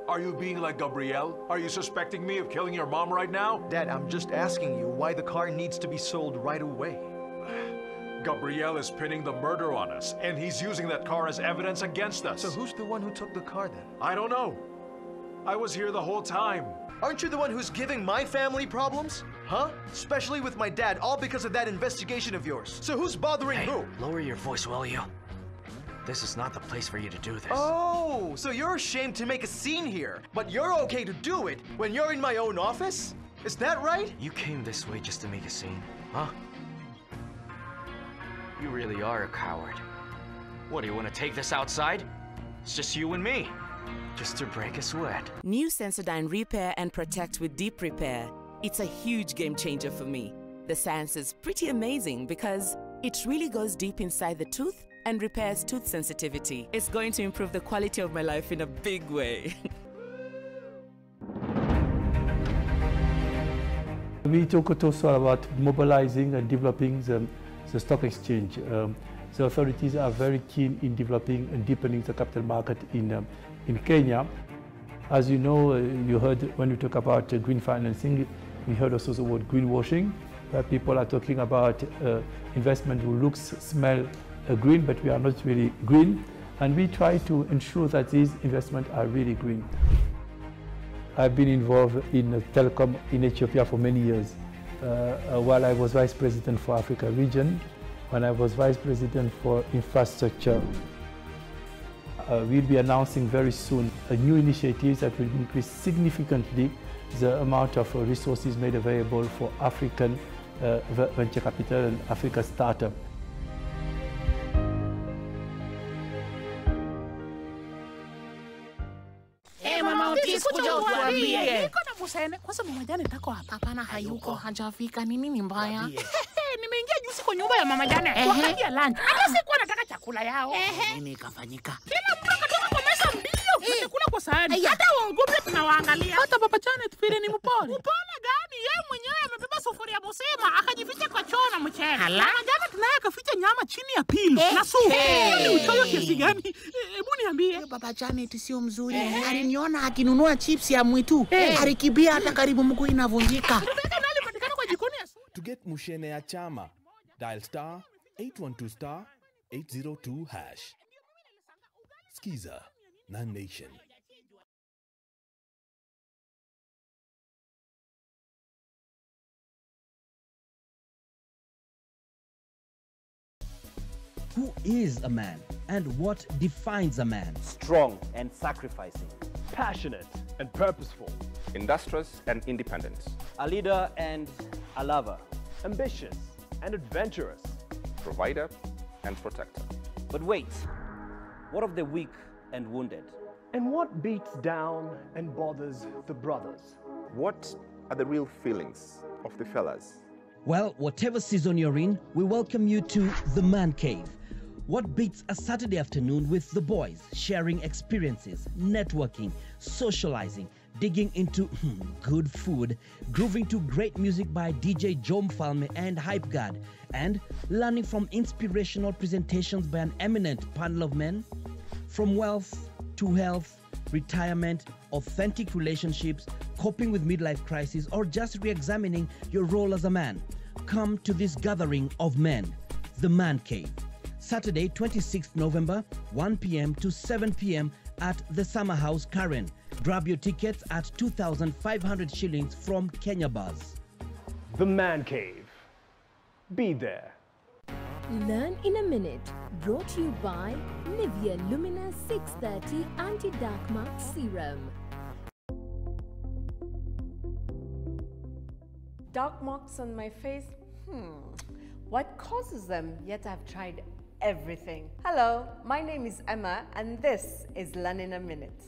Are you being like Gabrielle? Are you suspecting me of killing your mom right now? Dad, I'm just asking you why the car needs to be sold right away. Gabrielle is pinning the murder on us, and he's using that car as evidence against us. So who's the one who took the car then? I don't know. I was here the whole time. Aren't you the one who's giving my family problems? Huh? Especially with my dad, all because of that investigation of yours. So who's bothering who? Lower your voice, will you? This is not the place for you to do this. Oh, so you're ashamed to make a scene here, but you're okay to do it when you're in my own office? Is that right? You came this way just to make a scene, huh? You really are a coward. What, do you want to take this outside? It's just you and me. Just to break a sweat. New Sensodyne Repair and Protect with Deep Repair. It's a huge game changer for me. The science is pretty amazing because it really goes deep inside the tooth and repairs tooth sensitivity. It's going to improve the quality of my life in a big way. We talked also about mobilizing and developing the stock exchange. The authorities are very keen in developing and deepening the capital market in Kenya. As you know, you heard when we talk about green financing, we heard also the word greenwashing, where people are talking about investment who looks, smell green, but we are not really green. And we try to ensure that these investments are really green. I've been involved in telecom in Ethiopia for many years. while I was Vice President for Africa region, when I was Vice President for infrastructure. We'll be announcing very soon new initiatives that will increase significantly the amount of resources made available for African venture capital and Africa startup. Kwanza mama Jane tako hapa. Hapana, hayuko, hajafika. Ni nini mbaya? Nimeingia juzi kwa nyumba ya mama Jane wakati ya lunch. Hata sikuwa nataka chakula yao. Nini ikafanyika? Kila mtu akatoka kwa meza mbio chakula kwa sahani. Hata waogope tunawaangalia. Hata baba Jane tufile ni mpole. Mpole gani? Yeye mwenyewe amebeba sufuria mzima akajificha kwa choo na mchele. Mama Jane tunaye akaficha nyama chini ya pilo na supu. Ni uchoyo kiasi gani? Hebu niambie. Baba Jane sio mzuri. Aliniona akinunua chips ya mwitu. Alikimbia hata karibu mguu inavunjika. To get mushene ya chama, dial star 812 star 802 hash. Skiza, Nan Nation. Who is a man and what defines a man? Strong and sacrificing. Passionate and purposeful. Industrious and independent. A leader and a lover. Ambitious and adventurous. Provider and protector. But wait, what of the weak and wounded? And what beats down and bothers the brothers? What are the real feelings of the fellas? Well, whatever season you're in, we welcome you to The Man Cave. What beats a Saturday afternoon with the boys, sharing experiences, networking, socializing, digging into good food, grooving to great music by DJ Jom Falme and Hype God, and learning from inspirational presentations by an eminent panel of men? From wealth to health, retirement, authentic relationships, coping with midlife crisis, or just re-examining your role as a man, come to this gathering of men, The Man Cave. Saturday, 26th November, 1 p.m. to 7 p.m. at the Summer House, Karen. Grab your tickets at 2,500 shillings from Kenya Buzz. The Man Cave. Be there. Learn in a minute. Brought to you by Nivea Lumina 630 Anti-Dark Mark Serum. Dark marks on my face? What causes them? Yet I've tried everything. Hello, my name is Emma and this is Learn in a Minute.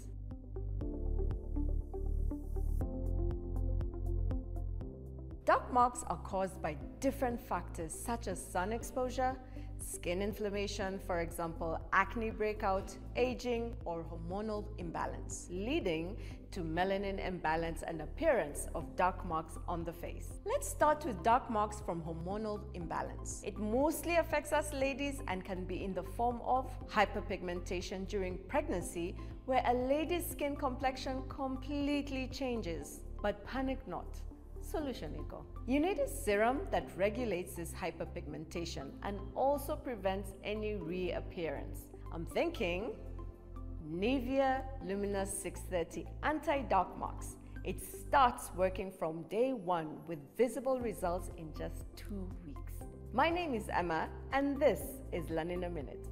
Dark marks are caused by different factors such as sun exposure, skin inflammation, for example, acne breakout, aging, or hormonal imbalance, leading to melanin imbalance and appearance of dark marks on the face. Let's start with dark marks from hormonal imbalance. It mostly affects us ladies and can be in the form of hyperpigmentation during pregnancy, where a lady's skin complexion completely changes. But panic not. Solution Iko. You need a serum that regulates this hyperpigmentation and also prevents any reappearance. I'm thinking Nivea Lumina 630 Anti-Dark Marks. It starts working from day one with visible results in just 2 weeks. My name is Emma and this is Learn in a Minute.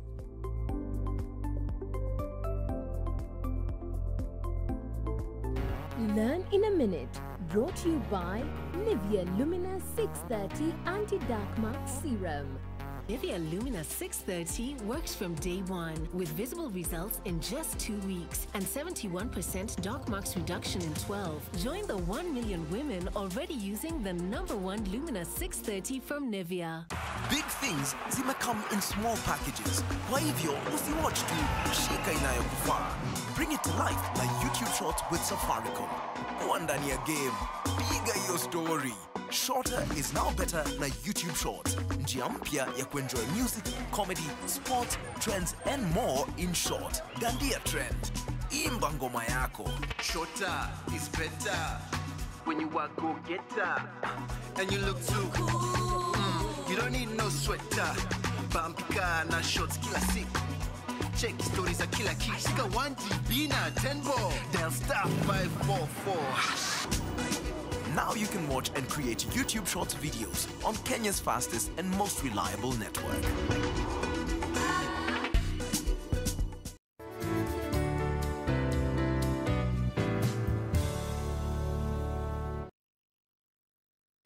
Learn in a Minute. Brought to you by Nivea Lumina 630 Anti-Dark Mark Serum. Nivea Lumina 630 works from day one with visible results in just 2 weeks and 71% dark marks reduction in 12. Join the 1 million women already using the #1 Lumina 630 from Nivea. Big things zimecome in small packages. Kwa hivyo, usiwatch tu, shika inayokufaa. Bring it to life like YouTube Shorts with Safaricom. Go ndani ya game. Piga hiyo story. Shorter is now better na YouTube Shorts. Njia mpya ya kuenjoy music, comedy, sport, trends and more in short. Gandia trend. Imba ngoma yako. Shorter is better when you are go-getter and you look too cool. You don't need no sweater. Bampika na shorts kila siku. Check stories za kila kitu. Sika 1 GB na 10 ball. Dial star 544. Now you can watch and create YouTube Shorts videos on Kenya's fastest and most reliable network.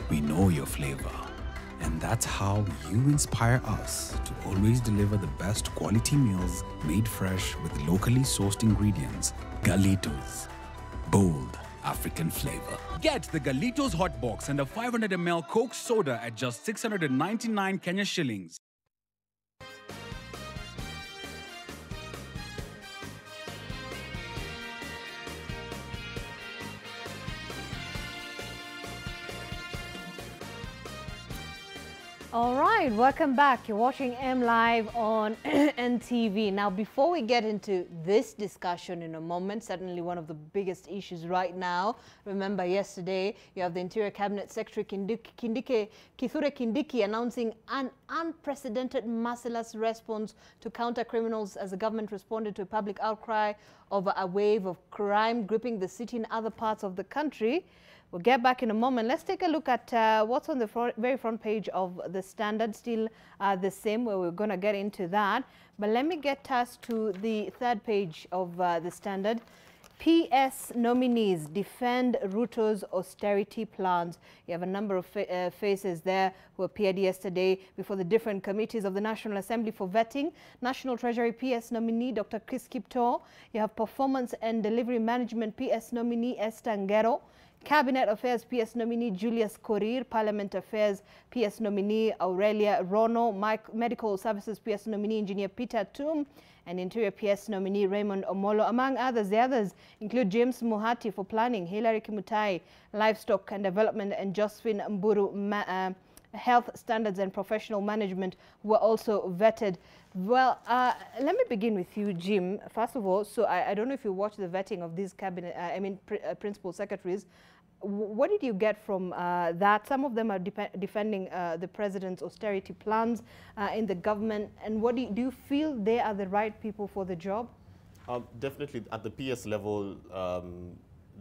We know your flavor, and that's how you inspire us to always deliver the best quality meals made fresh with locally sourced ingredients. Galitos, bold African flavor. Get the Galitos Hot Box and a 500 ml Coke soda at just 699 Kenya shillings. All right, welcome back. You're watching M Live on NTV. Now, before we get into this discussion in a moment, certainly one of the biggest issues right now, remember yesterday you have the Interior Cabinet Secretary Kithure Kindiki announcing an unprecedented merciless response to counter criminals as the government responded to a public outcry over a wave of crime gripping the city and other parts of the country. We'll get back in a moment. Let's take a look at what's on the very front page of the Standard, still the same, where we're going to get into that. But let me get us to the third page of the Standard. PS nominees defend Ruto's austerity plans. You have a number of faces there who appeared yesterday before the different committees of the National Assembly for vetting. National Treasury PS nominee Dr. Chris Kiptoo. You have Performance and Delivery Management PS nominee Esther Ngero. Cabinet Affairs PS nominee Julius Korir, Parliament Affairs PS nominee Aurelia Rono, Medical Services PS nominee Engineer Peter Tum, and Interior PS nominee Raymond Omolo, among others. The others include James Muhati for Planning, Hilary Kimutai, Livestock and Development, and Josephine Mburu, Health Standards and Professional Management, who were also vetted. Well, let me begin with you, Jim. First of all, so I don't know if you watched the vetting of these cabinet, principal secretaries. What did you get from that? Some of them are defending the president's austerity plans in the government. And what do you feel they are the right people for the job? Definitely at the PS level,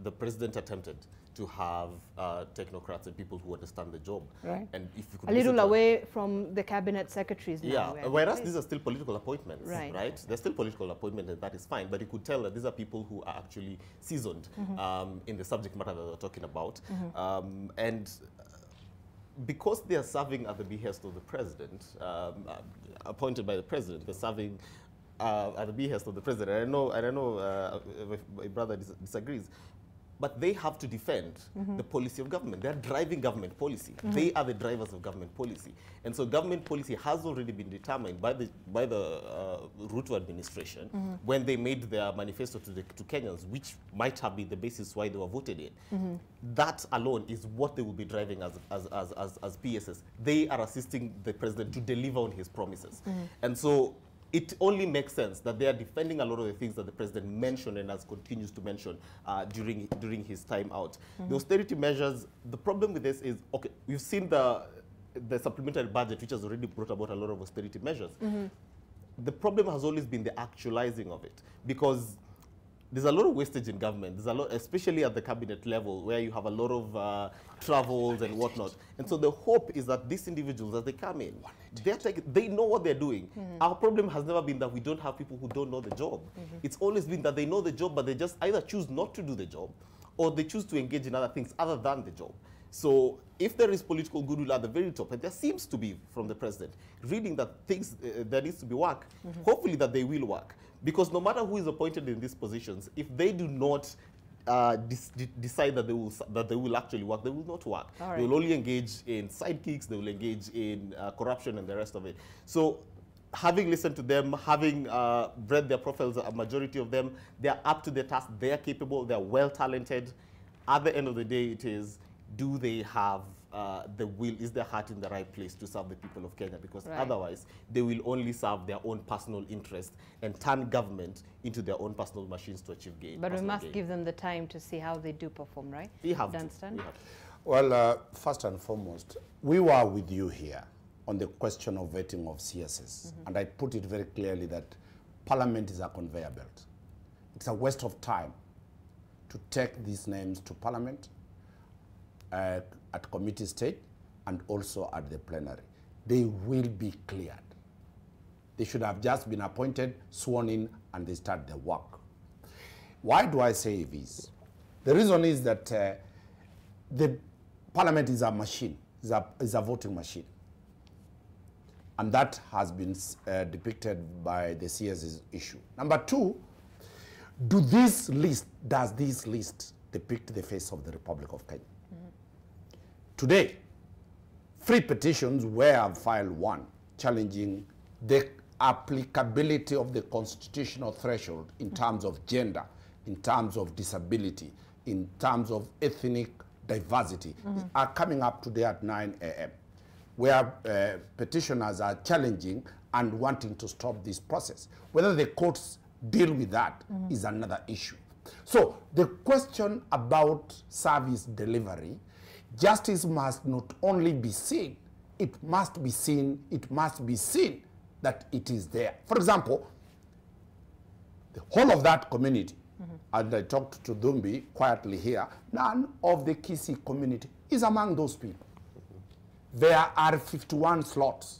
the president attempted to have technocrats and people who understand the job. Right. And if you could a little away from the cabinet secretaries now. Yeah, whereas these are still political appointments, right? They're still political appointments, and that is fine. But you could tell that these are people who are actually seasoned in the subject matter that they're talking about. And because they are serving at the behest of the president, appointed by the president, they're serving at the behest of the president. I don't know if my brother disagrees. But they have to defend the policy of government. They're driving government policy. They are the drivers of government policy. And so government policy has already been determined by the Ruto administration when they made their manifesto to Kenyans, which might have been the basis why they were voted in. That alone is what they will be driving as PSS. They are assisting the president to deliver on his promises. And so it only makes sense that they are defending a lot of the things that the president mentioned and has continues to mention during his time out. The austerity measures, the problem with this is, okay, we've seen the supplementary budget, which has already brought about a lot of austerity measures. The problem has always been the actualizing of it, because there's a lot of wastage in government. There's a lot, especially at the cabinet level, where you have a lot of travels and whatnot. And so the hope is that these individuals, as they come in, they know what they're doing. Our problem has never been that we don't have people who don't know the job. It's always been that they know the job, but they just either choose not to do the job, or they choose to engage in other things other than the job. So if there is political goodwill at the very top, and there seems to be from the president, reading that things there needs to be work, hopefully that they will work. Because no matter who is appointed in these positions, if they do not decide that they will actually work, they will not work. They will only engage in sidekicks, they will engage in corruption and the rest of it. So having listened to them, having read their profiles, a majority of them, they are up to their task, they are capable, they are well talented. At the end of the day, it is, do they have the will, is their heart in the right place to serve the people of Kenya? Because otherwise, they will only serve their own personal interest and turn government into their own personal machines to achieve gain. But we must give them the time to see how they do perform, right? We have to. Understand? Well, first and foremost, we were with you here on the question of vetting of CSS. And I put it very clearly that Parliament is a conveyor belt. It's a waste of time to take these names to Parliament, at committee stage and also at the plenary. They will be cleared. They should have just been appointed, sworn in, and they start their work. Why do I say this? The reason is that the parliament is a machine, is a voting machine. And that has been depicted by the CS's issue. Number two, does this list depict the face of the Republic of Kenya? Today, 3 petitions were filed, one challenging the applicability of the constitutional threshold in terms of gender, in terms of disability, in terms of ethnic diversity, are coming up today at 9 a.m., where petitioners are challenging and wanting to stop this process. Whether the courts deal with that is another issue. So the question about service delivery, justice must not only be seen, it must be seen that it is there. For example, the whole of that community, and I talked to Dumbi quietly here, none of the Kisii community is among those people. There are 51 slots.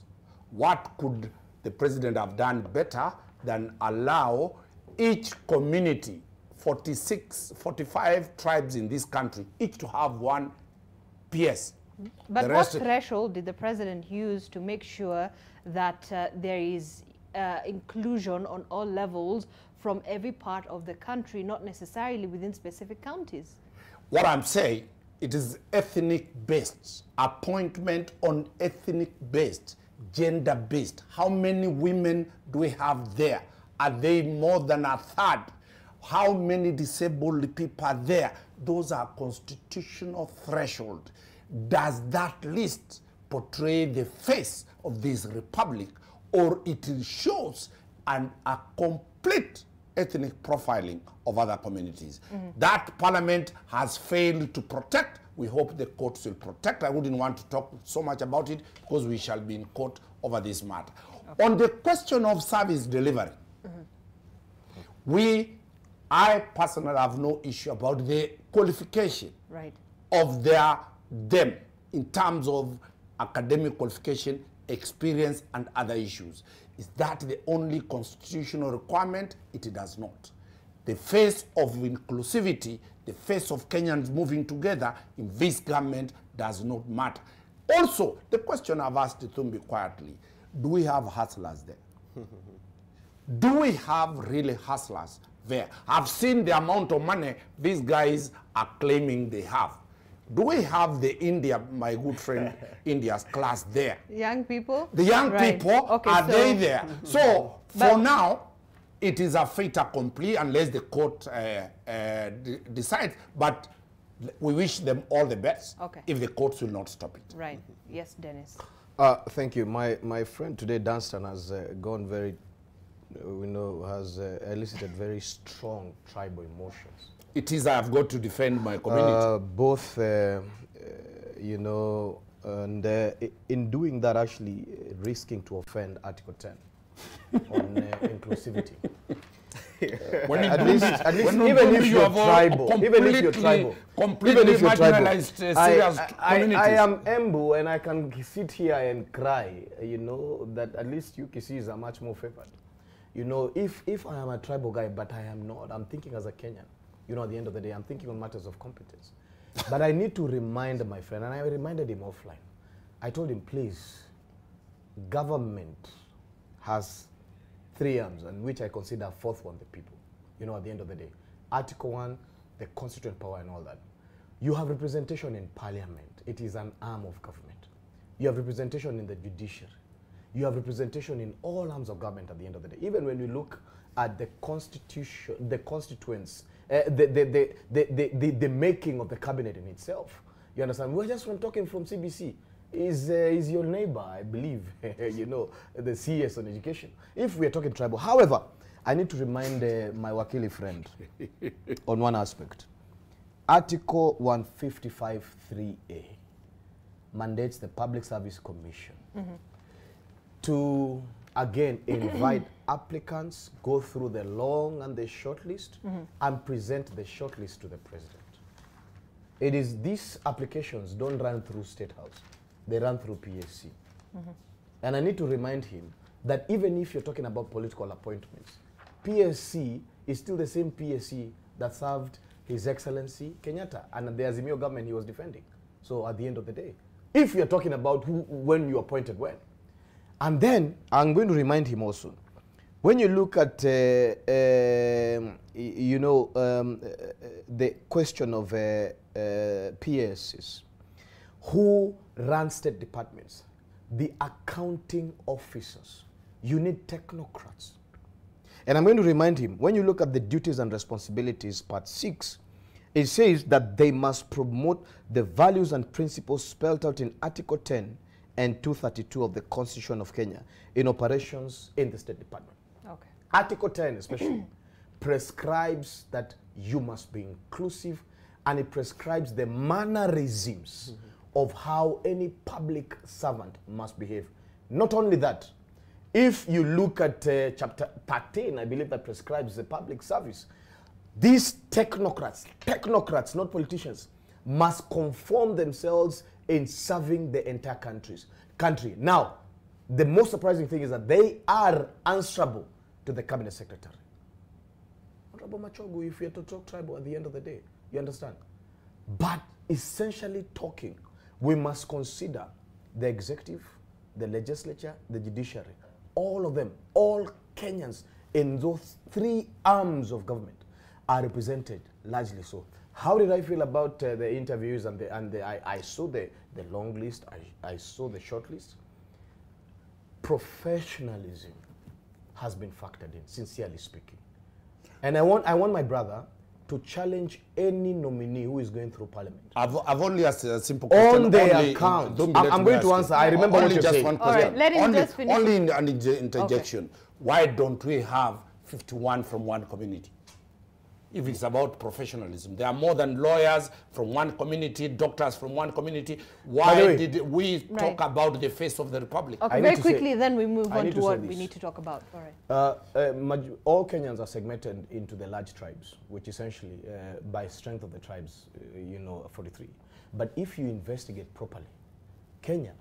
What could the president have done better than allow each community, 45 tribes in this country, each to have one PS? But what threshold did the president use to make sure that there is inclusion on all levels from every part of the country, not necessarily within specific counties? What I'm saying, it is ethnic-based, appointment on ethnic-based, gender-based. How many women do we have there? Are they more than a third? How many disabled people are there? Those are constitutional thresholds. Does that list portray the face of this republic, or it shows a complete ethnic profiling of other communities? That parliament has failed to protect. We hope the courts will protect. I wouldn't want to talk so much about it because we shall be in court over this matter. Okay. On the question of service delivery, I personally have no issue about the qualification of them in terms of academic qualification, experience, and other issues. Is that the only constitutional requirement? It does not. The face of inclusivity, the face of Kenyans moving together in this government does not matter. Also, the question I've asked Thumbi quietly, do we have hustlers there? Do we have really hustlers there? I've seen the amount of money these guys are claiming they have. Do we have the India, my good friend, India's class there? Young people? The young people, are they there? So, for now, it is a fait accompli unless the court decides. But we wish them all the best if the courts will not stop it. Right. Yes, Dennis. Thank you. My friend today, Dunstan, has gone very, has elicited very strong tribal emotions. It is I have got to defend my community. Both, and in doing that, actually risking to offend Article 10 on inclusivity. Even if you're tribal, I am Embu and I can sit here and cry, that at least you Kisiis are much more favored. If I am a tribal guy, but I am not, I'm thinking as a Kenyan. At the end of the day, I'm thinking on matters of competence. But I need to remind my friend, and I reminded him offline. I told him, please, government has 3 arms, and which I consider a 4th one, the people. At the end of the day. Article 1, the constituent power and all that. You have representation in parliament. It is an arm of government. You have representation in the judiciary. You have representation in all arms of government at the end of the day. Even when you look at the constitution, the constituents, the making of the cabinet in itself. You understand? We're just talking from CBC. Is your neighbor, I believe, the CS on education. If we're talking tribal. However, I need to remind my Wakili friend on one aspect. Article 155(3)(a) mandates the Public Service Commission to, again, invite applicants, go through the long and the short list, and present the short list to the president. It is these applications don't run through State House. They run through PSC. And I need to remind him that even if you're talking about political appointments, PSC is still the same PSC that served His Excellency Kenyatta and the Azimio government he was defending. So at the end of the day, if you're talking about when you appointed when. And then I'm going to remind him also, when you look at, the question of PSCs, who run state departments, the accounting officers, you need technocrats. And I'm going to remind him, when you look at the duties and responsibilities, part 6, it says that they must promote the values and principles spelled out in Article 10 and 232 of the Constitution of Kenya in operations in the State Department. Okay. Article 10 especially prescribes that you must be inclusive, and it prescribes the mannerisms of how any public servant must behave. Not only that, if you look at chapter 13, I believe that prescribes the public service, these technocrats, not politicians, must conform themselves in serving the entire country. Now, the most surprising thing is that they are answerable to the cabinet secretary. Honorable Machogu, if you have to talk tribal at the end of the day, you understand? But essentially talking, we must consider the executive, the legislature, the judiciary, all of them, all Kenyans in those 3 arms of government are represented largely so. How did I feel about the interviews I saw the long list, I saw the short list? Professionalism has been factored in, sincerely speaking. And I want my brother to challenge any nominee who is going through parliament. I've only asked a simple question. On their account. I'm going to answer. I remember what you said. One question. Right, let him just finish. Only in an interjection. Okay. Why don't we have 51 from one community? If it's about professionalism, there are more than lawyers from one community, doctors from one community. Why did we talk about the face of the republic? Okay, very quickly, then we move on to what we need to talk about. All right. All Kenyans are segmented into the large tribes, which essentially, by strength of the tribes, 43. But if you investigate properly, Kenya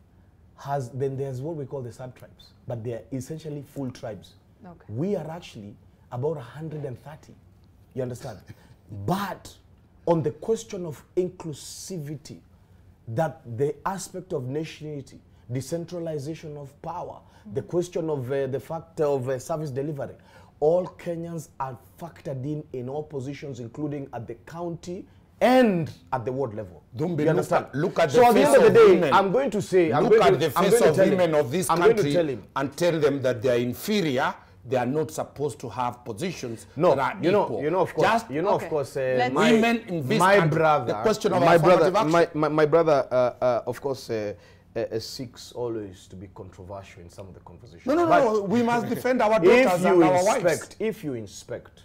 has, then there's what we call the sub-tribes, but they are essentially full tribes. Okay. We are actually about 130. You understand? But on the question of inclusivity, that the aspect of nationality, decentralization of power, the question of the factor of service delivery, all Kenyans are factored in all positions, including at the county and at the ward level. Don't be you understand? Look at the so at the face end of the day, women. I'm going to say, look at the face of women of this country and tell them that they are inferior. They are not supposed to have positions that are equal. Of course, of course, women in this my country, brother, the question of my brother, of course, seeks always to be controversial in some of the conversations. No, we must defend our daughters and our wives. If you inspect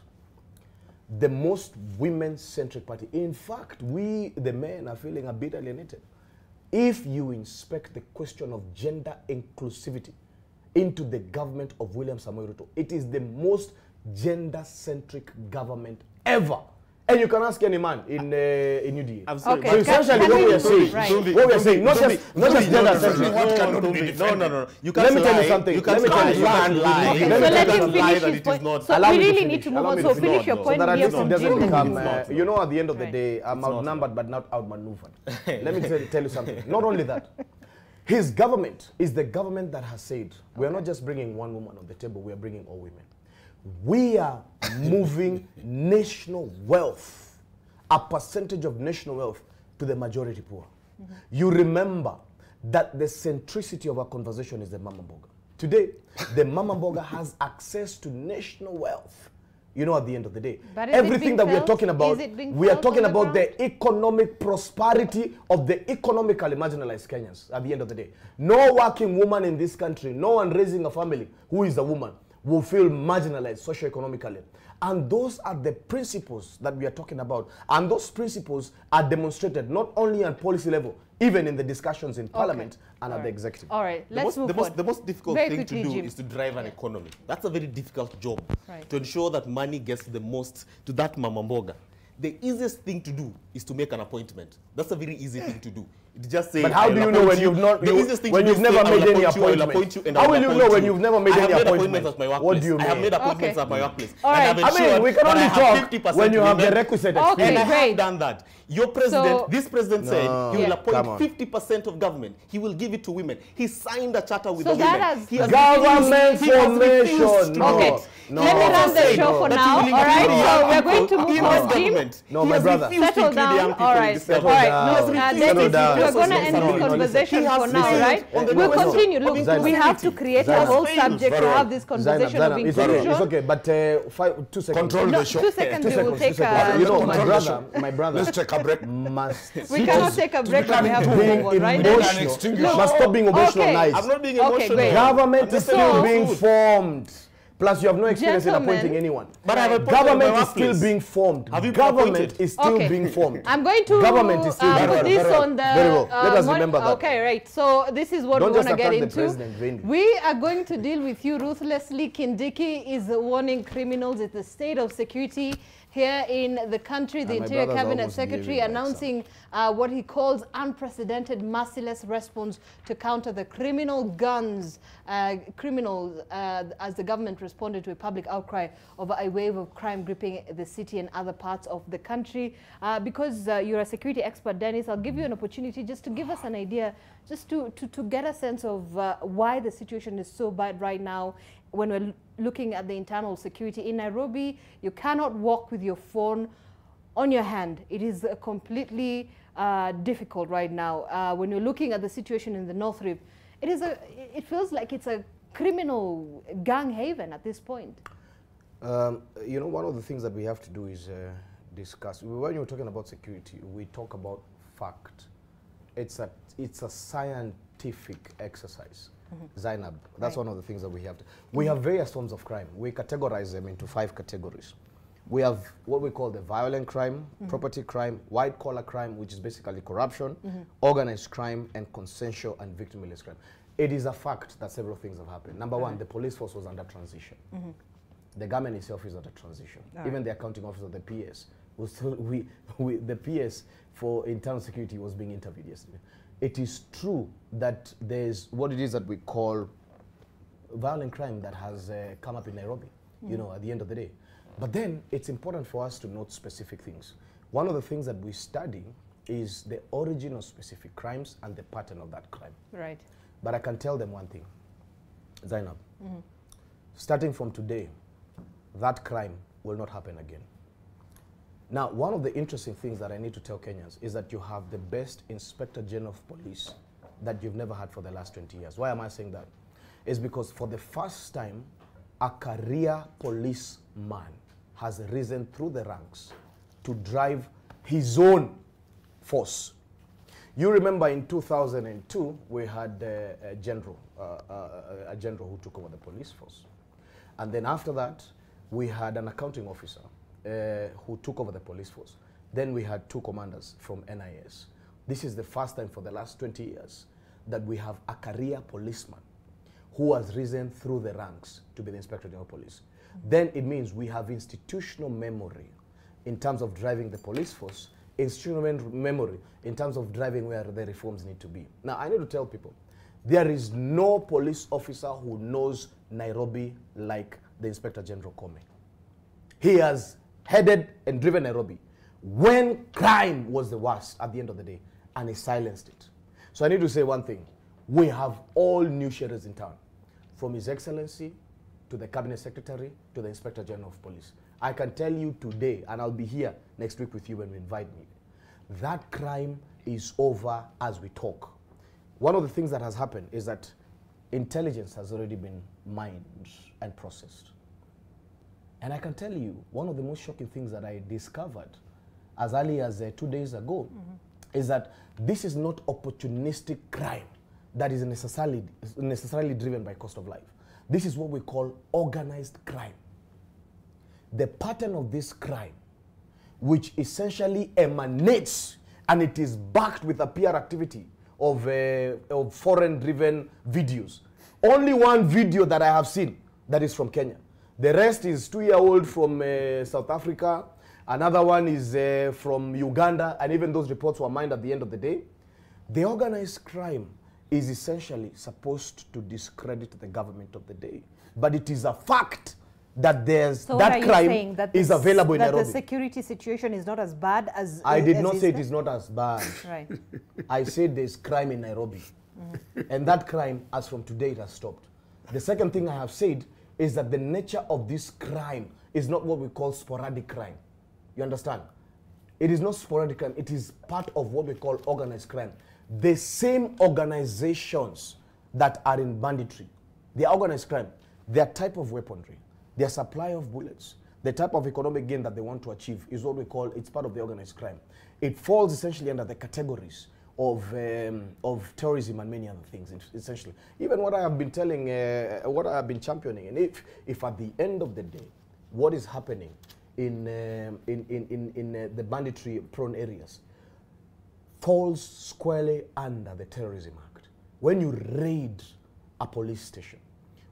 the most women-centric party, in fact, we, the men, are feeling a bit alienated. If you inspect the question of gender inclusivity into the government of William Samoei Ruto, it is the most gender-centric government ever. And you can ask any man in UDA. Absolutely. Okay. So essentially what we are saying, not just gender-centric. No. You can't let me tell you something. You can't lie. So let him finish his point. So we really need to move on. So finish your point. So that doesn't become, at the end of the day, I'm outnumbered but not outmaneuvered. Let me tell you something. Not only that, his government is the government that has said, we are not just bringing one woman on the table, we are bringing all women. We are moving national wealth, a percentage of national wealth, to the majority poor. You remember that the centricity of our conversation is the mama mboga. Today, the mama mboga has access to national wealth. At the end of the day, everything that we are talking about, we are talking about the economic prosperity of the economically marginalized Kenyans at the end of the day. No working woman in this country, no one raising a family who is a woman, will feel marginalized socioeconomically. And those are the principles that we are talking about. And those principles are demonstrated not only at policy level, even in the discussions in Parliament and at the executive. All right, let's move on. The most difficult thing to do is to drive an economy. That's a very difficult job, to ensure that money gets the most to that mama mboga. The easiest thing to do is to make an appointment. That's a very easy thing to do. It just say, but how do you know when you've not, when you've never made any appointment? How will you know when you've never made any appointment? What do you mean? I have made appointments at my workplace. All right. I mean, we can only talk when you have the requisite experience. And I have done that. Your president, this president said he will appoint 50% of government. He will give it to women. He signed a charter with the women. Government formation. Okay. Let me run the show for now. All right. So we're going to move on. No, my brother. Settle down. All right. All right. No, we're going to end this conversation for now, right? We'll continue. Look, we have to create a whole subject to have this conversation of inclusion. It's okay, but 2 seconds. Control the show. 2 seconds, we will take you know, my brother. Let's take a break. We cannot take a break, but we have to move on, right? Must stop being emotionalized. I'm not being emotional. Government is still being formed. Plus, you have no experience in appointing anyone. But I have government is still being formed. Government is still being formed. I'm going to government is still put this on the... Very well. Let us remember that. Okay, right. So this is what we want to get into. We are going to deal with you ruthlessly. Kindiki is warning criminals. It's the state of security here in the country. The Interior Cabinet Secretary announcing what he calls unprecedented, merciless response to counter the criminals as the government responded to a public outcry over a wave of crime gripping the city and other parts of the country. Because you're a security expert, Dennis, I'll give you an opportunity just to give us an idea, just to get a sense of why the situation is so bad right now. When we're looking at the internal security in Nairobi, you cannot walk with your phone on your hand. It is completely difficult right now. When you're looking at the situation in the North Rift, it feels like it's a criminal gang haven at this point. You know, one of the things that we have to do is discuss. When you're talking about security, we talk about fact. It's a scientific exercise. Zainab, that's one of the things that we have to. We have various forms of crime. We categorize them into 5 categories. We have what we call the violent crime, property crime, white-collar crime, which is basically corruption, organized crime, and consensual and victimless crime. It is a fact that several things have happened. Number one, the police force was under transition. The government itself is under transition. Even the accounting officer, the PS, was still, the PS for internal security was being interviewed yesterday. It is true that there's what it is that we call violent crime that has come up in Nairobi, you know, at the end of the day. But then it's important for us to note specific things. One of the things that we study is the origin of specific crimes and the pattern of that crime. Right. But I can tell them one thing, Zainab, starting from today, that crime will not happen again. Now, one of the interesting things that I need to tell Kenyans is that you have the best Inspector General of Police that you've never had for the last 20 years. Why am I saying that? It's because for the first time, a career policeman has risen through the ranks to drive his own force. You remember in 2002, we had a general who took over the police force. And then after that, we had an accounting officer who took over the police force. Then we had 2 commanders from NIS. This is the first time for the last 20 years that we have a career policeman who has risen through the ranks to be the Inspector General of Police. Then it means we have institutional memory in terms of driving the police force, institutional memory in terms of driving where the reforms need to be. Now, I need to tell people, there is no police officer who knows Nairobi like the Inspector General Kome. He has headed and driven Nairobi when crime was the worst at the end of the day, and he silenced it. So I need to say one thing. We have all new sheriffs in town, from His Excellency to the Cabinet Secretary to the Inspector General of Police. I can tell you today, and I'll be here next week with you when you invite me, that crime is over as we talk. One of the things that has happened is that intelligence has already been mined and processed. And I can tell you, one of the most shocking things that I discovered as early as 2 days ago is that this is not opportunistic crime that is necessarily driven by cost of life. This is what we call organized crime. The pattern of this crime, which essentially emanates and it is backed with a PR activity of foreign-driven videos. Only one video that I have seen that is from Kenya. The rest is 2-year-old from South Africa, Another one is from Uganda, and even those reports were mined at the end of the day. The organized crime is essentially supposed to discredit the government of the day. But it is a fact that there's that crime is available in Nairobi. That the security situation is not as bad as I did not say it is not as bad. Right. I said there's crime in Nairobi. And that crime, as from today, it has stopped. The second thing I have said is that the nature of this crime is not what we call sporadic crime. You understand? It is not sporadic crime. It is part of what we call organized crime. The same organizations that are in banditry, they are organized crime, their type of weaponry, their supply of bullets, the type of economic gain that they want to achieve is what we call, it's part of the organized crime. It falls essentially under the categories of terrorism and many other things, essentially. Even what I have been telling, what I have been championing, and if at the end of the day, what is happening in the banditry-prone areas falls squarely under the Terrorism Act. When you raid a police station,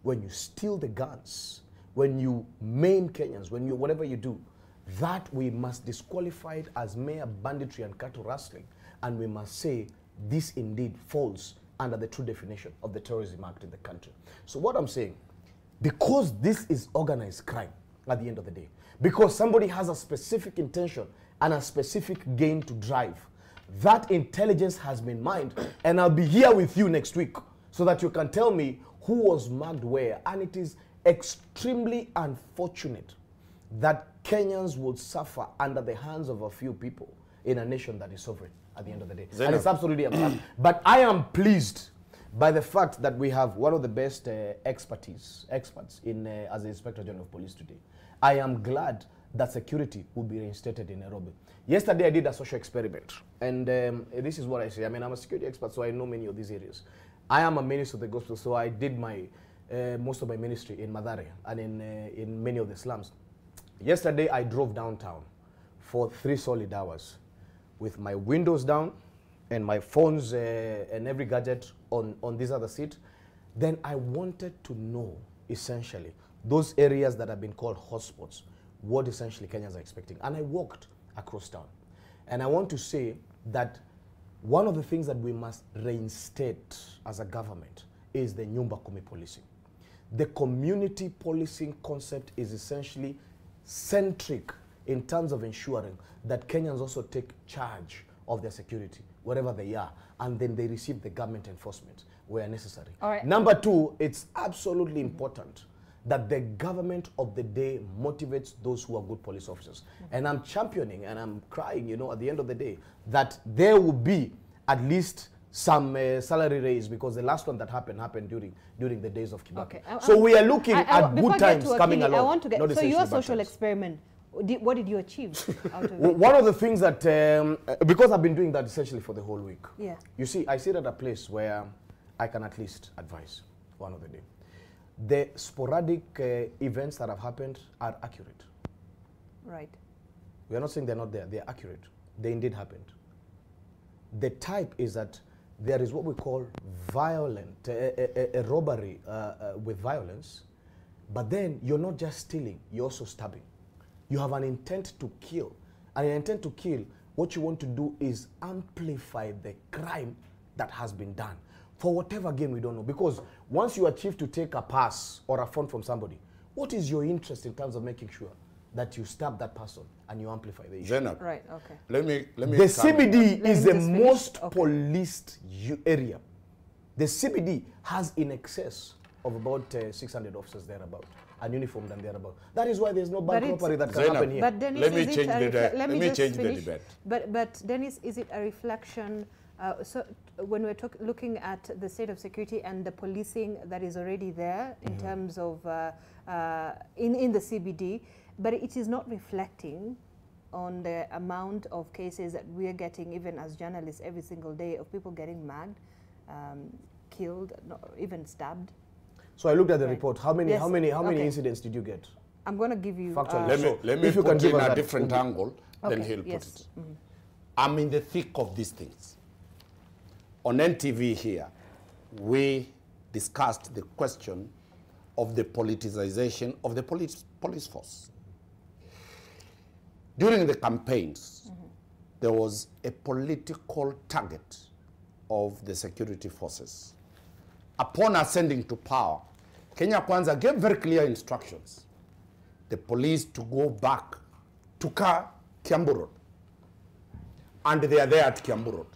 when you steal the guns, when you maim Kenyans, when you whatever you do, that we must disqualify it as mere banditry and cattle rustling, and we must say this indeed falls under the true definition of the Terrorism Act in the country. So what I'm saying, because this is organized crime at the end of the day, because somebody has a specific intention and a specific gain to drive, that intelligence has been mined, and I'll be here with you next week so that you can tell me who was mugged where. And it is extremely unfortunate that Kenyans would suffer under the hands of a few people in a nation that is sovereign at the end of the day. And it's absolutely absurd. But I am pleased by the fact that we have one of the best experts in as the Inspector General of Police today. I am glad that security will be reinstated in Nairobi. Yesterday I did a social experiment, and this is what I say. I mean, I'm a security expert, so I know many of these areas. I am a minister of the gospel, so I did my most of my ministry in Mathare and in many of the slums. Yesterday I drove downtown for 3 solid hours with my windows down and my phones and every gadget on this other seat. Then I wanted to know, essentially, those areas that have been called hotspots, what essentially Kenyans are expecting. And I walked across town. And I want to say that one of the things that we must reinstate as a government is the Nyumba Kumi policing. The community policing concept is essentially centric in terms of ensuring that Kenyans also take charge of their security, wherever they are, and then they receive the government enforcement where necessary. All right. Number 2, it's absolutely important that the government of the day motivates those who are good police officers. And I'm championing and I'm crying, you know, at the end of the day, that there will be at least some salary raise, because the last one that happened during the days of Kibaki. Okay. So we are looking at good times coming along. I want to get, so your social experiment, what did you achieve out of it? One of the things that, because I've been doing that essentially for the whole week. Yeah. You see, I sit at a place where I can at least advise one of the day. The sporadic events that have happened are accurate. Right. We are not saying they're not there. They're accurate. They indeed happened. The type is that there is what we call violent, a robbery with violence, but then you're not just stealing, you're also stabbing. You have an intent to kill. And an intent to kill, what you want to do is amplify the crime that has been done. For whatever gain, we don't know. Because once you achieve to take a pass or a phone from somebody, what is your interest in terms of making sure that you stab that person and you amplify the issue? Zainab, right, okay. Let me the CBD is the most policed area. The CBD has in excess of about 600 officers thereabout, and uniformed and thereabout. That is why there's no bank robbery that can happen here. But Dennis, let me change the debate. But Dennis, is it a reflection? So when we're looking at the state of security and the policing that is already there in terms of in the CBD, but it is not reflecting on the amount of cases that we are getting, even as journalists, every single day, of people getting mugged, killed, even stabbed. So I looked at the report. How many incidents did you get? I'm going to give you. Let me put in a different angle, then he'll put it. I'm in the thick of these things. On NTV here, we discussed the question of the politicization of the police force. During the campaigns, there was a political target of the security forces. Upon ascending to power, Kenya Kwanza gave very clear instructions. The police to go back to Kiambu Road. And they are there at Kiambu Road.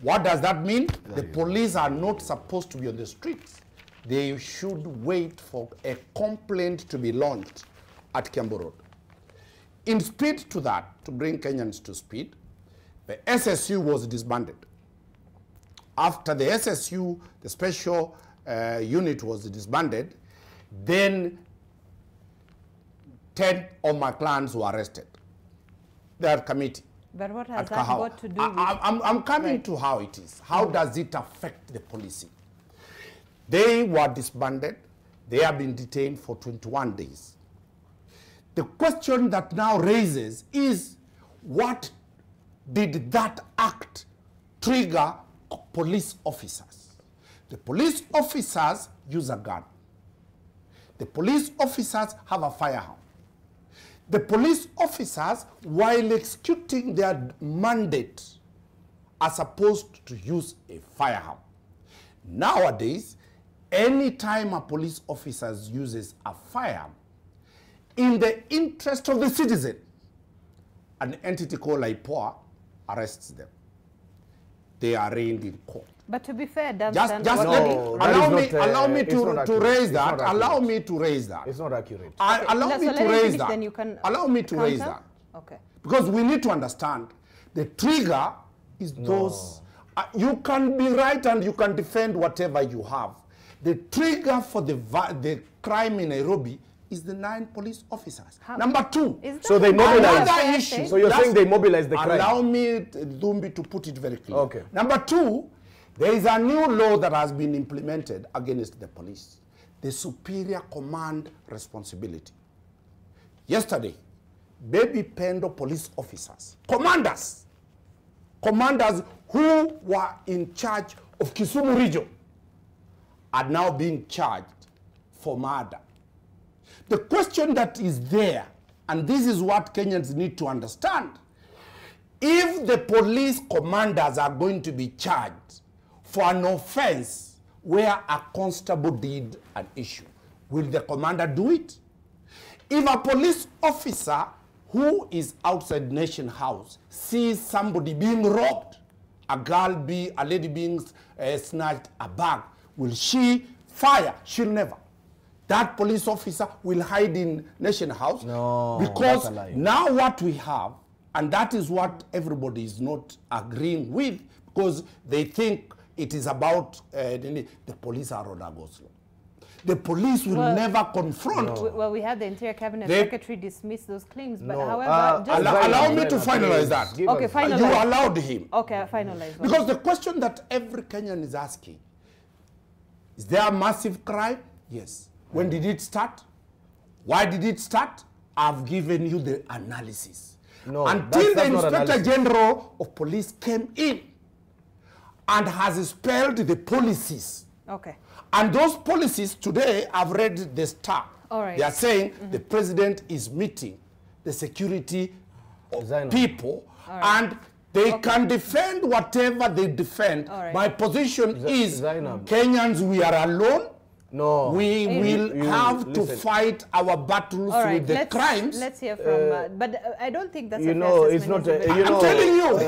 What does that mean? The police are not supposed to be on the streets. They should wait for a complaint to be launched at Kiambu Road. In speed to that, to bring Kenyans to speed, the SSU was disbanded. After the SSU, the special unit was disbanded, then 10 of my clans were arrested. They are committee. But what has that got to do with... I'm coming to how it is. How does it affect the policy? They were disbanded. They have been detained for 21 days. The question that now raises is, what did that act trigger police officers? The police officers use a gun. The police officers have a firearm. The police officers, while executing their mandate, are supposed to use a firearm. Nowadays, any time a police officer uses a firearm, in the interest of the citizen, an entity called IPOA arrests them. They are arraigned in court. But to be fair, allow me to raise that. Allow me to raise that. It's not accurate. Allow me to raise that. Allow me to raise that. Okay. Because we need to understand the trigger is those. You can be right and you can defend whatever you have. The trigger for the crime in Nairobi is the 9 police officers. Number 2. So they mobilize. So you're saying they mobilize the crime? Allow me, Dumbi, to put it very clear. Okay. Number 2, there is a new law that has been implemented against the police. The superior command responsibility. Yesterday, Baby Pendo police officers, commanders who were in charge of Kisumu region are now being charged for murder. The question that is there, and this is what Kenyans need to understand, if the police commanders are going to be charged for an offense where a constable did an issue, will the commander do it? If a police officer who is outside Nation House sees somebody being robbed, a lady being snatched a bag, will she fire? She'll never. That police officer will hide in Nation House. No, because now what we have, and that is what everybody is not agreeing with, because they think it is about the police are on a go-slow. The police will never confront. Well, we had the Interior Cabinet Secretary dismiss those claims, but however... allow me to finalize that. Okay, finalize. You allowed him. Okay, finalize. Because the question that every Kenyan is asking, is there a massive crime? Yes. When did it start? Why did it start? I've given you the analysis. No, until the Inspector General of Police came in and has spelled the policies. Okay. And those policies today, I've read the Star. All right. They are saying the president is meeting the security people and they can defend whatever they defend. My position is Kenyans, we are alone. No, we will have to fight our battles with the crimes. Let's hear from, but I don't think that's it's not. I'm telling you,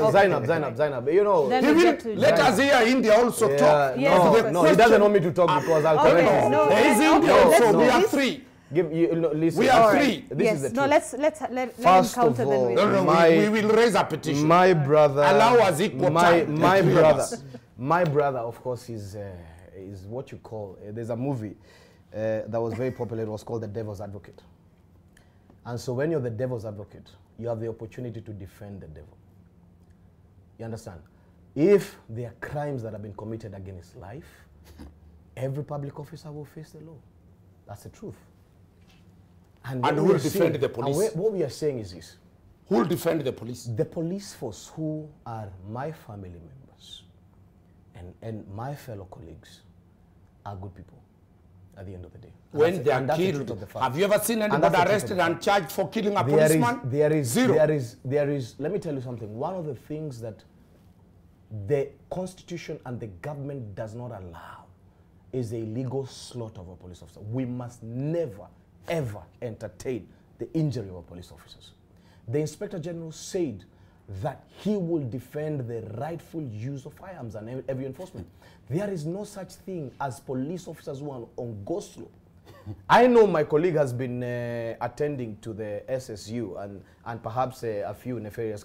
Zainab. You know, let us hear India also talk. No, he doesn't want me to talk because I'll correct him. There is India also. We are 3. Listen. We are 3. Yes. No, let him counter them. We will raise a petition. My brother. Allow us equal time. My brother, of course, is what you call, there's a movie that was very popular. It was called The Devil's Advocate. And so when you're the devil's advocate, you have the opportunity to defend the devil. You understand? If there are crimes that have been committed against life, every public officer will face the law. That's the truth. And who will defend the police? What we are saying is this. Who will defend the police? The police force, who are my family members and my fellow colleagues, are good people. at the end of the day. When they are killed, have you ever seen anybody arrested and charged for killing a policeman? Zero. There is, let me tell you something. One of the things that the Constitution and the government does not allow is the illegal slaughter of a police officer. We must never, ever entertain the injury of our police officers. The Inspector General said that he will defend the rightful use of firearms and heavy enforcement. There is no such thing as police officers who are on go slow. I know my colleague has been attending to the SSU and perhaps a few nefarious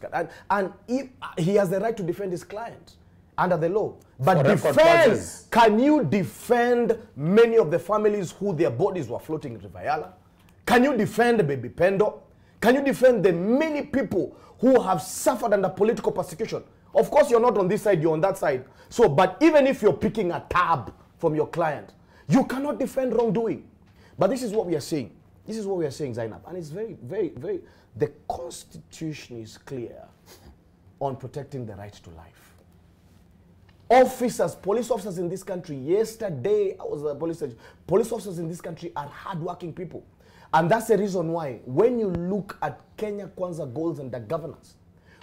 and he has the right to defend his client under the law. But can you defend many of the families who their bodies were floating in River Yala? Can you defend Baby Pendo? Can you defend the many people who have suffered under political persecution? Of course, you're not on this side, you're on that side. So, but even if you're picking a tab from your client, you cannot defend wrongdoing. But this is what we are saying. This is what we are saying, Zainab. And it's very, very, very... The Constitution is clear on protecting the right to life. Officers, police officers in this country, yesterday I was a police agent. Police officers in this country are hardworking people. And that's the reason why, when you look at Kenya Kwanza goals and the governance,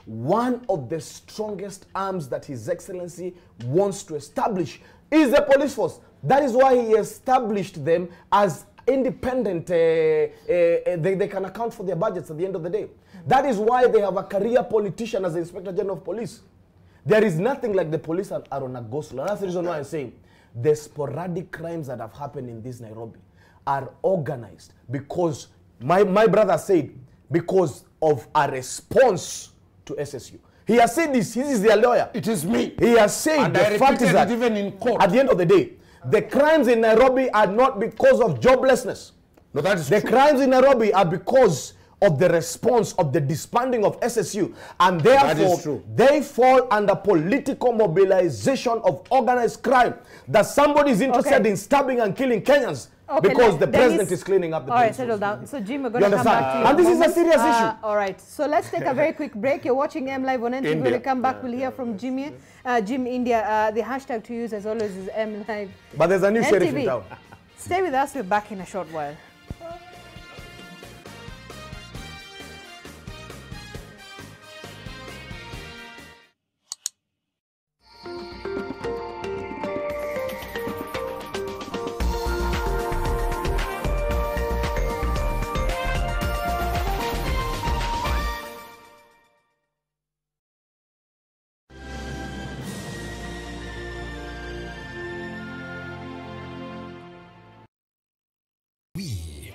one of the strongest arms that His Excellency wants to establish is the police force. That is why he established them as independent. They can account for their budgets at the end of the day. That is why they have a career politician as the Inspector General of Police. There is nothing like the police are on a go slow. That's the reason why I'm saying the sporadic crimes that have happened in this Nairobi are organized because, my brother said, because of a response to SSU. He has said this, is their lawyer. It is me. He has said and the fact is that even in court. At the end of the day, the crimes in Nairobi are not because of joblessness. No, that is the true. crimes in Nairobi are because of the response of the disbanding of SSU. And therefore, they fall under political mobilization of organized crime. That somebody is interested in stabbing and killing Kenyans. Okay, because the president is cleaning up the All right, settle down. So, Jim, we're going to come back to you. And this is a serious issue. All right, so let's take a very quick break. You're watching M Live on NTV. When we come back, we'll hear from Jim India. The hashtag to use, as always, is M Live. But there's a new sheriff in town. Stay with us. We're back in a short while.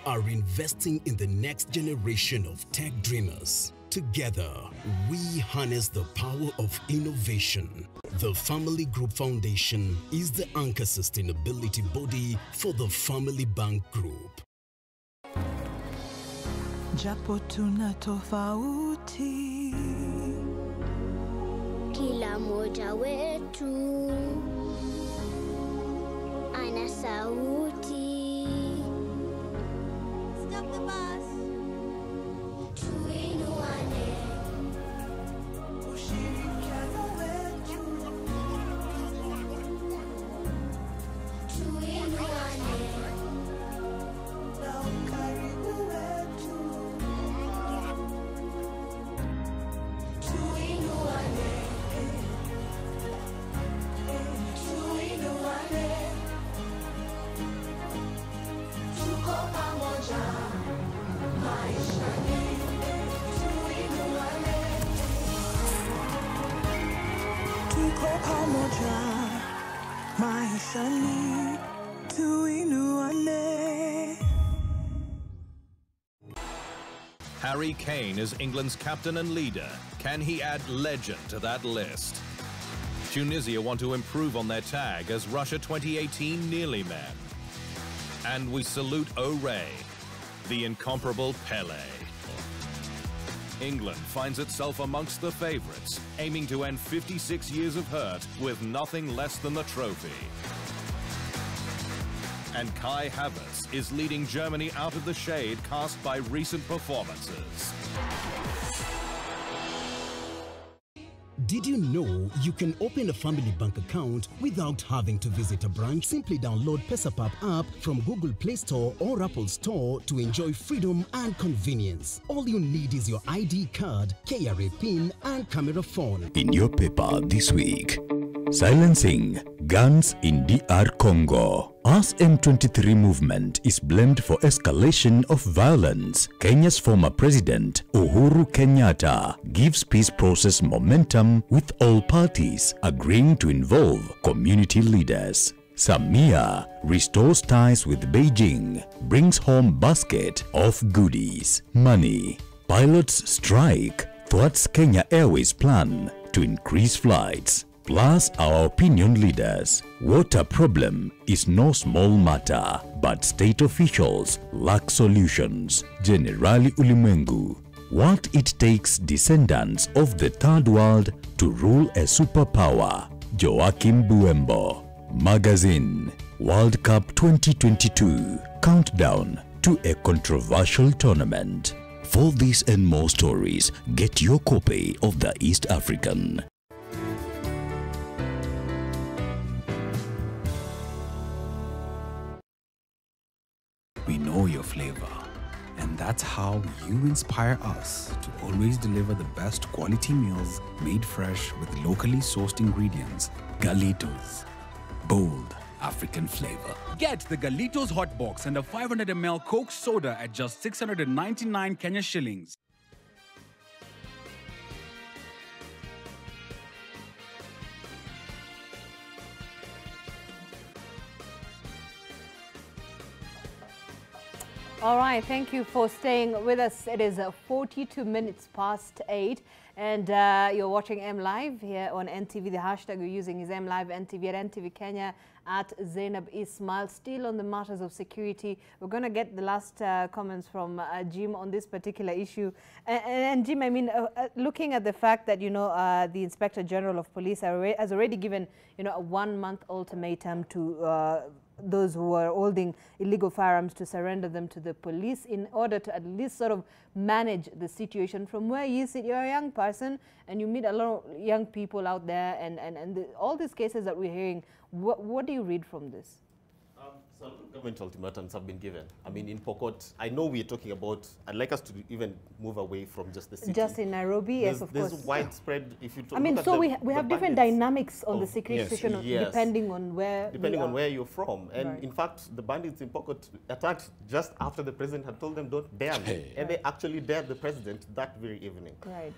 Are investing in the next generation of tech dreamers. Together, we harness the power of innovation. The Family Group Foundation is the anchor sustainability body for the Family Bank Group. Japo tuna tofauti, kila moja wetu ana sauti. Stop the bus. Tuinuane. Ushirikiano wetu. Tuinuane. Na ukaribu wetu. Tuinuane. Tuinuane. Tuko pamoja. Maishani. Tuinuane. tuko pamoja maishani, tuinuane. Harry Kane is England's captain and leader. Can he add legend to that list? Tunisia want to improve on their tag as Russia 2018 nearly men. And we salute O'Reilly, the incomparable Pelé. England finds itself amongst the favourites, aiming to end 56 years of hurt with nothing less than the trophy. And Kai Havertz is leading Germany out of the shade cast by recent performances. Did you know you can open a family bank account without having to visit a branch? Simply download Pesapap app from Google Play Store or Apple Store to enjoy freedom and convenience. All you need is your ID card, KRA PIN, and camera phone. In your paper this week, silencing guns in DR Congo. As M23 movement is blamed for escalation of violence, Kenya's former president Uhuru Kenyatta gives peace process momentum with all parties agreeing to involve community leaders. Samia restores ties with Beijing, brings home basket of goodies. Money. Pilots strike thwarts Kenya Airways plan to increase flights. Plus our opinion leaders. Water problem is no small matter, but state officials lack solutions. Generali Ulimwengu. What it takes descendants of the third world to rule a superpower. Joachim Buembo. Magazine. World Cup 2022. Countdown to a controversial tournament. For this and more stories, get your copy of the East African. We know your flavor, and that's how you inspire us to always deliver the best quality meals made fresh with locally sourced ingredients. Galitos, bold African flavor. Get the Galitos Hot Box and a 500 ml Coke soda at just 699 Kenya shillings. All right, thank you for staying with us. It is 42 minutes past 8, and you're watching M Live here on NTV. The hashtag we're using is M Live NTV at NTV Kenya, at Zainab Ismail. Still on the matters of security, we're going to get the last comments from Jim on this particular issue. And Jim, I mean, looking at the fact that, you know, the Inspector General of Police has already given, you know, a 1-month ultimatum to those who are holding illegal firearms to surrender them to the police in order to at least sort of manage the situation. From where you sit, you're a young person and you meet a lot of young people out there, and all these cases that we're hearing, what do you read from this? So government ultimatums have been given. I mean, in Pokot, I know we're talking about, I'd like us to even move away from just the city. Just in Nairobi, yes, of course. There's widespread, if you talk, I mean, so we have different dynamics on the security situation, yes, depending on where you're from. And in fact, the bandits in Pokot attacked just after the president had told them, don't dare me. And they actually dared the president that very evening. Right.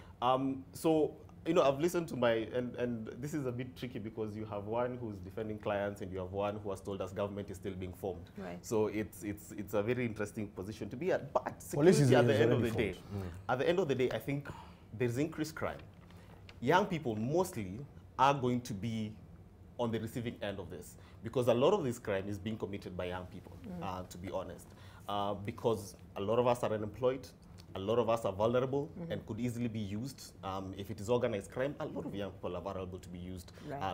So, you know, I've listened to my, and this is a bit tricky because you have one who's defending clients and you have one who has told us government is still being formed. Right. So it's a very interesting position to be at. But security at the end of the day, at the end of the day, I think there's increased crime. Young people mostly are going to be on the receiving end of this because a lot of this crime is being committed by young people, to be honest, because a lot of us are unemployed. A lot of us are vulnerable and could easily be used. If it is organized crime, a lot of young people are vulnerable to be used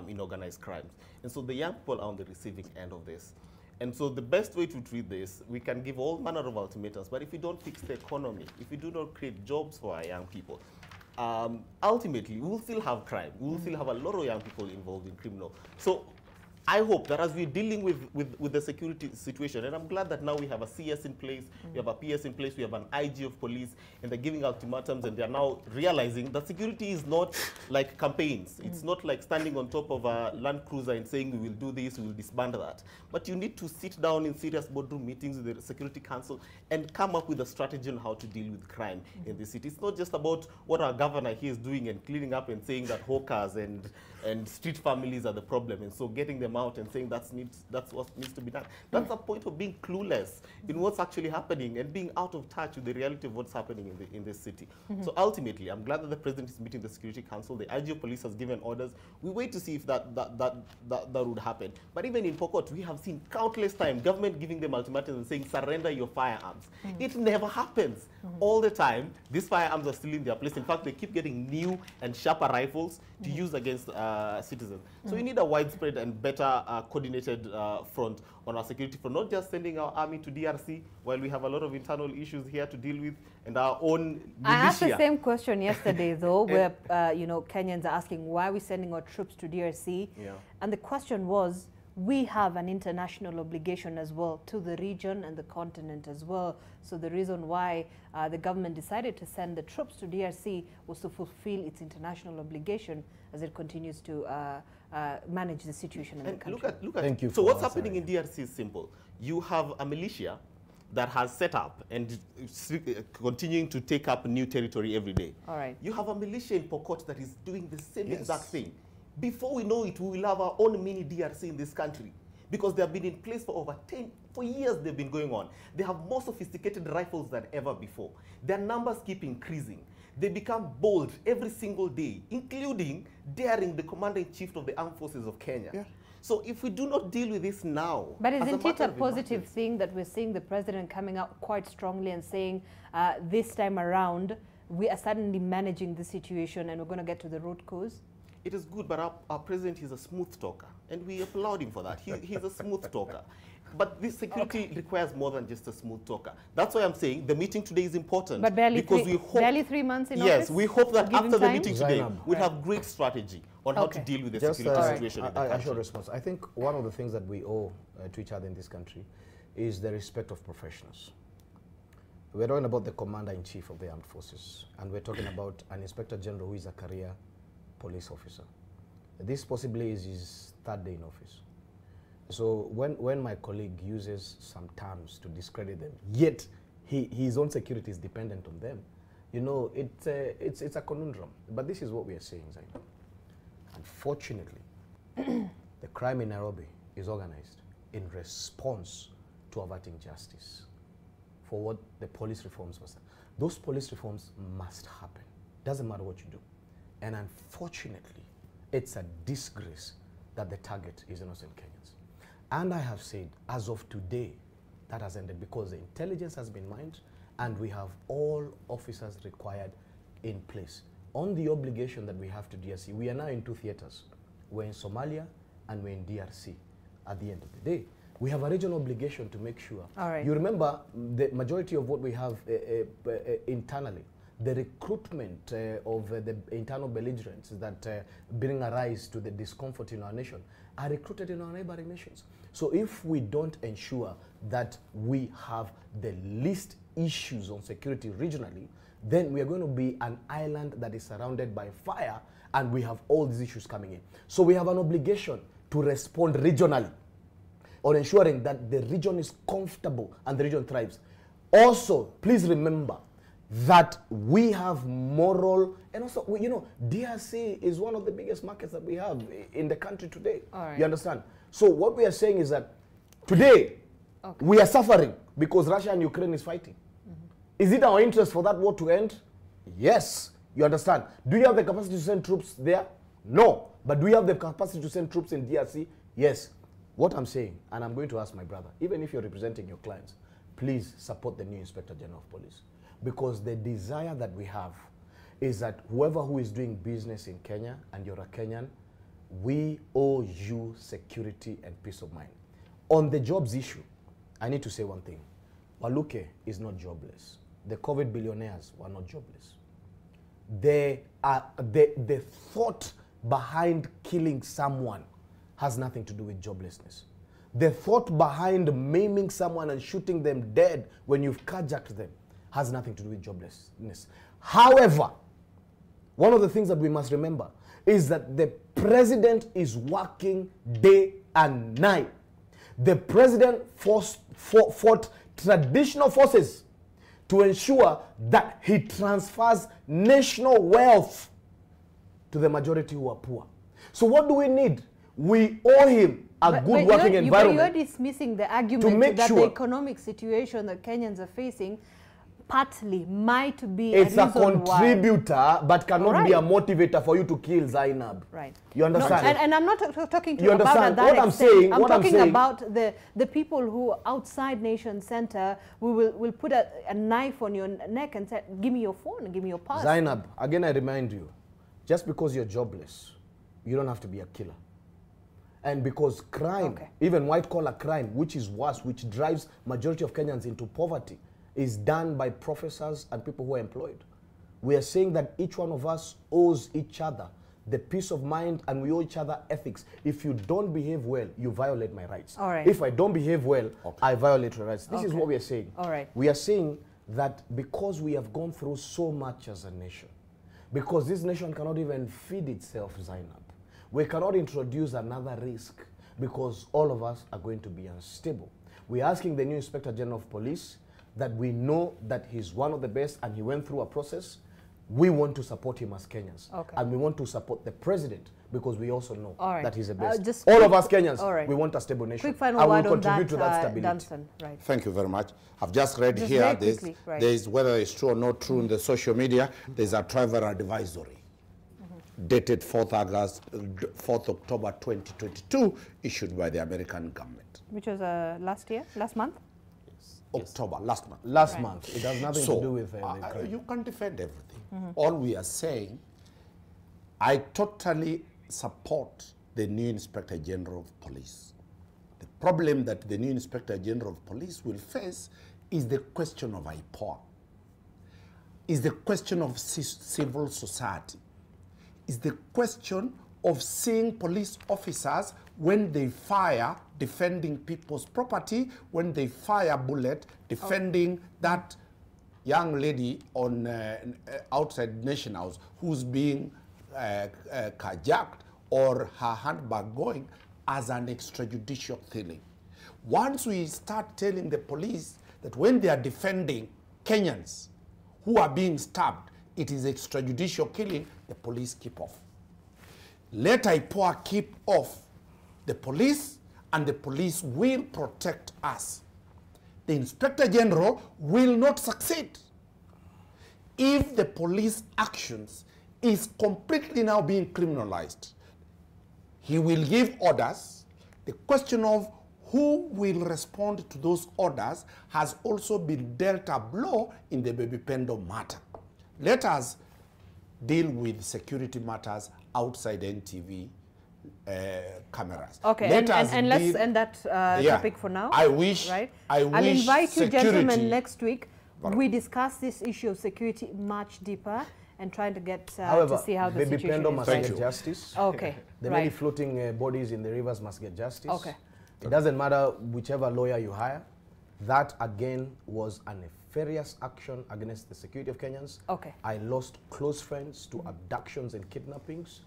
in organized crimes. And so the young people are on the receiving end of this. And so the best way to treat this, we can give all manner of ultimatums, but if we don't fix the economy, if we do not create jobs for our young people, ultimately we will still have crime. We will still have a lot of young people involved in criminal. So I hope that as we're dealing with the security situation, and I'm glad that now we have a CS in place, we have a PS in place, we have an IG of police, and they're giving ultimatums, and they're now realizing that security is not like campaigns. It's not like standing on top of a Land Cruiser and saying we will do this, we will disband that. But you need to sit down in serious boardroom meetings with the Security Council and come up with a strategy on how to deal with crime in the city. It's not just about what our governor here is doing and cleaning up and saying that hawkers and street families are the problem, and so getting them out and saying that's what needs to be done. That's a point of being clueless in what's actually happening and being out of touch with the reality of what's happening in this city. So ultimately, I'm glad that the president is meeting the Security Council. The IG of Police has given orders. We wait to see if that would happen. But even in Pokot, we have seen countless times government giving them ultimatums and saying surrender your firearms. It never happens. All the time, these firearms are still in their place. In fact, they keep getting new and sharper rifles to use against citizens. So we need a widespread and better a coordinated front on our security front, not just sending our army to DRC while we have a lot of internal issues here to deal with and our own militia. I asked the same question yesterday, though, where you know, Kenyans are asking why are we sending our troops to DRC, and the question was, we have an international obligation as well to the region and the continent as well. So the reason why the government decided to send the troops to DRC was to fulfill its international obligation as it continues to manage the situation in the country. Look at so what's happening in DRC is simple. You have a militia that has set up and continuing to take up new territory every day. All right. You have a militia in Pokot that is doing the same exact thing. Before we know it, we will have our own mini DRC in this country because they have been in place for over 4 years they've been going on. They have more sophisticated rifles than ever before. Their numbers keep increasing. They become bold every single day, including daring the commander-in-chief of the armed forces of Kenya. So if we do not deal with this now... But isn't it a positive thing that we're seeing the president coming out quite strongly and saying this time around, we are suddenly managing the situation and we're going to get to the root cause? It is good, but our president is a smooth talker, and we applaud him for that. He's a smooth talker. But this security requires more than just a smooth talker. That's why I'm saying the meeting today is important. But barely, because we hope, barely 3 months in office? Yes, we hope that after the meeting today, Zainab, we'll have great strategy on how to deal with the security situation in the country. I shall respond. I think one of the things that we owe to each other in this country is the respect of professionals. We're talking about the commander-in-chief of the armed forces, and we're talking about an inspector general who is a career police officer. This possibly is his 3rd day in office. So when my colleague uses some terms to discredit them, yet his own security is dependent on them, you know, it's a conundrum. But this is what we are saying, Zainab. Unfortunately, the crime in Nairobi is organized in response to averting justice for what the police reforms must. Those police reforms must happen. Doesn't matter what you do. And unfortunately, it's a disgrace that the target is innocent Kenyans. And I have said, as of today, that has ended because the intelligence has been mined and we have all officers required in place. On the obligation that we have to DRC, we are now in 2 theaters. We're in Somalia and we're in DRC. At the end of the day, we have a regional obligation to make sure. All right. You remember the majority of what we have internally, the recruitment of the internal belligerents that bring a rise to the discomfort in our nation are recruited in our neighboring nations. So if we don't ensure that we have the least issues on security regionally, then we are going to be an island that is surrounded by fire and we have all these issues coming in. So we have an obligation to respond regionally on ensuring that the region is comfortable and the region thrives. Also, please remember that we have moral, and also, you know, DRC is one of the biggest markets that we have in the country today. All right. You understand? So what we are saying is that today, we are suffering because Russia and Ukraine is fighting. Is it our interest for that war to end? Yes. You understand? Do you have the capacity to send troops there? No. But do you have the capacity to send troops in DRC? Yes. What I'm saying, and I'm going to ask my brother, even if you're representing your clients, please support the new Inspector General of Police. Because the desire that we have is that whoever who is doing business in Kenya and you're a Kenyan, we owe you security and peace of mind. On the jobs issue, I need to say one thing. Waluke is not jobless. The COVID billionaires were not jobless. The thought behind killing someone has nothing to do with joblessness. The thought behind maiming someone and shooting them dead when you've carjacked them has nothing to do with joblessness. However, one of the things that we must remember is that the president is working day and night. The president fought traditional forces to ensure that he transfers national wealth to the majority who are poor. So what do we need? We owe him a good working environment. But you're dismissing the argument that the economic situation that Kenyans are facing partly might be it's a contributor, but cannot be a motivator for you to kill Zainab. Right. You understand? No, and I'm not talking to you about at that extent. I'm talking about the people who outside Nation Center will put a knife on your neck and say, give me your phone and give me your pass. Zainab, again I remind you, just because you're jobless, you don't have to be a killer. And because crime, even white-collar crime, which is worse, which drives majority of Kenyans into poverty, is done by professors and people who are employed. We are saying that each one of us owes each other the peace of mind, and we owe each other ethics. If you don't behave well, you violate my rights. All right. If I don't behave well, I violate your rights. This is what we are saying. All right. We are saying that because we have gone through so much as a nation, because this nation cannot even feed itself, Zainab, we cannot introduce another risk because all of us are going to be unstable. We're asking the new Inspector General of Police that we know that he's one of the best and he went through a process. We want to support him as Kenyans. And we want to support the president because we also know that he's the best. All of us Kenyans, we want a stable nation. Quick final and word we'll on contribute that, to that stability. Dunstan, right. Thank you very much. I've just read here, there is whether it's true or not true in the social media, there's a travel advisory dated 4th October 2022, issued by the American government. Which was last month? October, last month. Last month. It has nothing to do with you can defend everything. All we are saying, I totally support the new Inspector General of Police. The problem that the new Inspector General of Police will face is the question of IPOA, is the question of civil society, is the question of seeing police officers when they fire defending people's property, when they fire bullet defending that young lady on outside Nation House who's being carjacked or her handbag going as an extrajudicial killing. Once we start telling the police that when they are defending Kenyans who are being stabbed, it is extrajudicial killing, the police keep off. Let IPOA keep off the police, and the police will protect us. The Inspector General will not succeed if the police actions is completely now being criminalized. He will give orders. The question of who will respond to those orders has also been dealt a blow in the Baby Pendo matter. Let us deal with security matters outside NTV cameras. Okay, and let's end that topic for now. I wish, right? I'll invite you gentlemen next week. We discuss this issue of security much deeper and trying to get to see how the Baby situation Pendo is. must get justice. Okay, the many floating bodies in the rivers must get justice. Okay. It doesn't matter whichever lawyer you hire. That again was a nefarious action against the security of Kenyans. Okay. I lost close friends to abductions and kidnappings.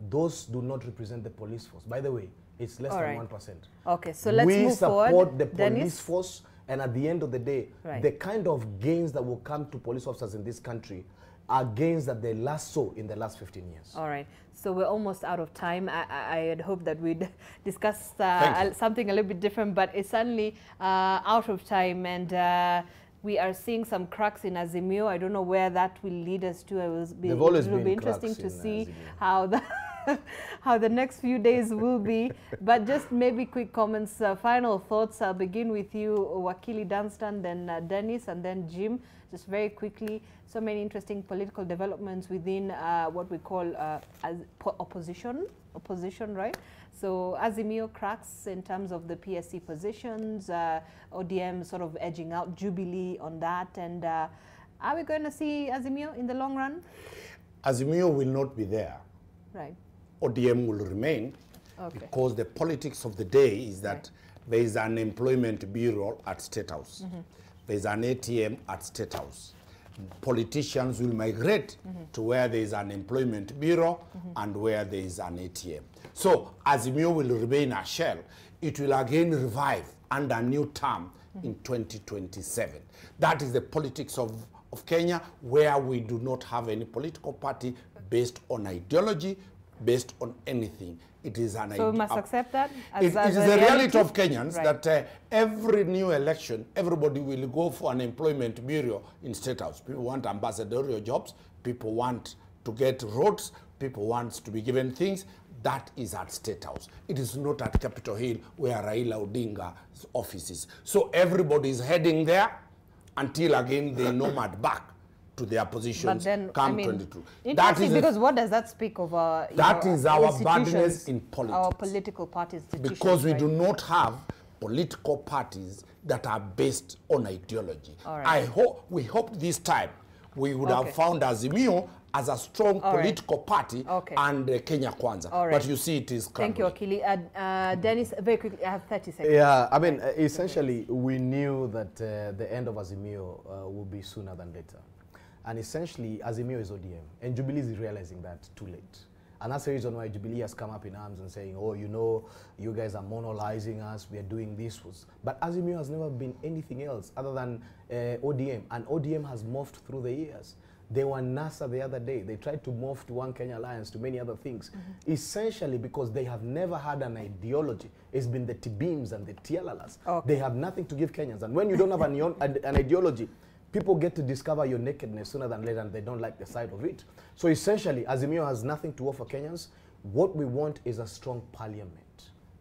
Those do not represent the police force. By the way, it's less than 1%. Okay, so let's move forward. We support the police Dennis? force, and at the end of the day, the kind of gains that will come to police officers in this country are gains that they last saw in the last 15 years. All right. So we're almost out of time. I had hoped that we'd discuss something a little bit different, but it's suddenly out of time, and we are seeing some cracks in Azimio. I don't know where that will lead us to. It will be interesting to see how the how the next few days will be. But just maybe quick comments, final thoughts. I'll begin with you, Wakili Dunstan, then Dennis, and then Jim. Just very quickly, so many interesting political developments within what we call opposition, right? So Azimio cracks in terms of the PSC positions, ODM sort of edging out, Jubilee on that, and are we going to see Azimio in the long run? Azimio will not be there. Right. ODM will remain because the politics of the day is that there is an employment bureau at State House. There's an ATM at State House. Politicians will migrate to where there is an employment bureau and where there is an ATM. So Azimio will remain a shell. It will again revive under a new term in 2027. That is the politics of Kenya, where we do not have any political party based on ideology, based on anything. It is an So we must accept that? It is the reality of Kenyans that every new election, everybody will go for an employment bureau in State House. People want ambassadorial jobs. People want to get roads. People want to be given things. That is at State House. It is not at Capitol Hill where Raila Odinga's office is. So everybody is heading there until again they nomad back to their positions then, come I mean, 22. Interesting, because what does that speak of that is our badness in politics. Our political party institutions. Because we do not have political parties that are based on ideology. Right. We hope this time we would have found Azimio as a strong political party and Kenya Kwanza. But you see it is crumbling. Thank you, Akili. Dennis, very quickly, I have 30 seconds. Yeah, I mean, essentially, we knew that the end of Azimio will be sooner than later. And essentially, Azimio is ODM. And Jubilee is realizing that too late. And that's the reason why Jubilee has come up in arms and saying, oh, you know, you guys are monopolizing us, we are doing this. But Azimio has never been anything else other than ODM. And ODM has morphed through the years. They were NASA the other day. They tried to morph to One Kenya Alliance, to many other things. Essentially because they have never had an ideology. It's been the T-Beams and the Tialalas. They have nothing to give Kenyans. And when you don't have an ideology, people get to discover your nakedness sooner than later, and they don't like the side of it. So essentially, Azimio has nothing to offer Kenyans. What we want is a strong parliament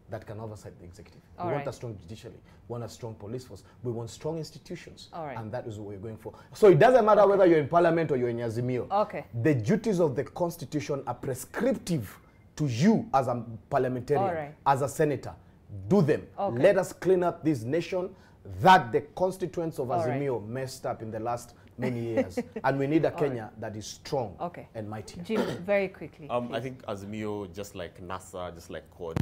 that can oversight the executive. We want a strong judiciary. We want a strong police force. We want strong institutions. And that is what we're going for. So it doesn't matter whether you're in parliament or you're in Azimio. The duties of the constitution are prescriptive to you as a parliamentarian, as a senator. Do them. Let us clean up this nation that the constituents of Azimio messed up in the last many years. And we need a Kenya that is strong and mighty. Jim, very quickly. I think Azimio, just like NASA, just like CORD,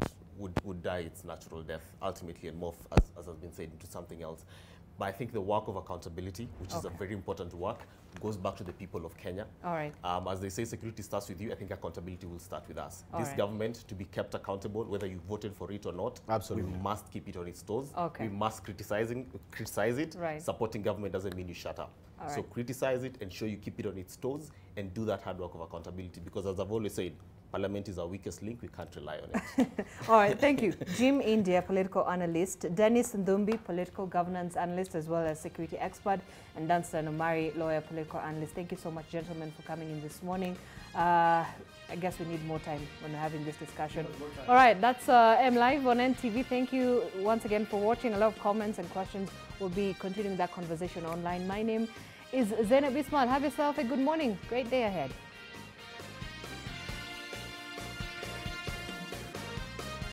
would die its natural death ultimately and morph, as has been said, into something else. But I think the work of accountability, which is a very important work, goes back to the people of Kenya. As they say, security starts with you. I think accountability will start with us. This government, to be kept accountable, whether you voted for it or not, we must keep it on its toes. We must criticize it. Supporting government doesn't mean you shut up. So criticize it, ensure you keep it on its toes, and do that hard work of accountability. Because as I've always said, Parliament is our weakest link. We can't rely on it. All right, thank you. Jim India, political analyst. Dennis Ndumbi, political governance analyst as well as security expert. And Dunstan Omari, lawyer, political analyst. Thank you so much, gentlemen, for coming in this morning. I guess we need more time when we're having this discussion. All right, that's M Live on NTV. Thank you once again for watching. A lot of comments and questions. We'll be continuing that conversation online. My name is Zainab Ismail. Have yourself a good morning. Great day ahead.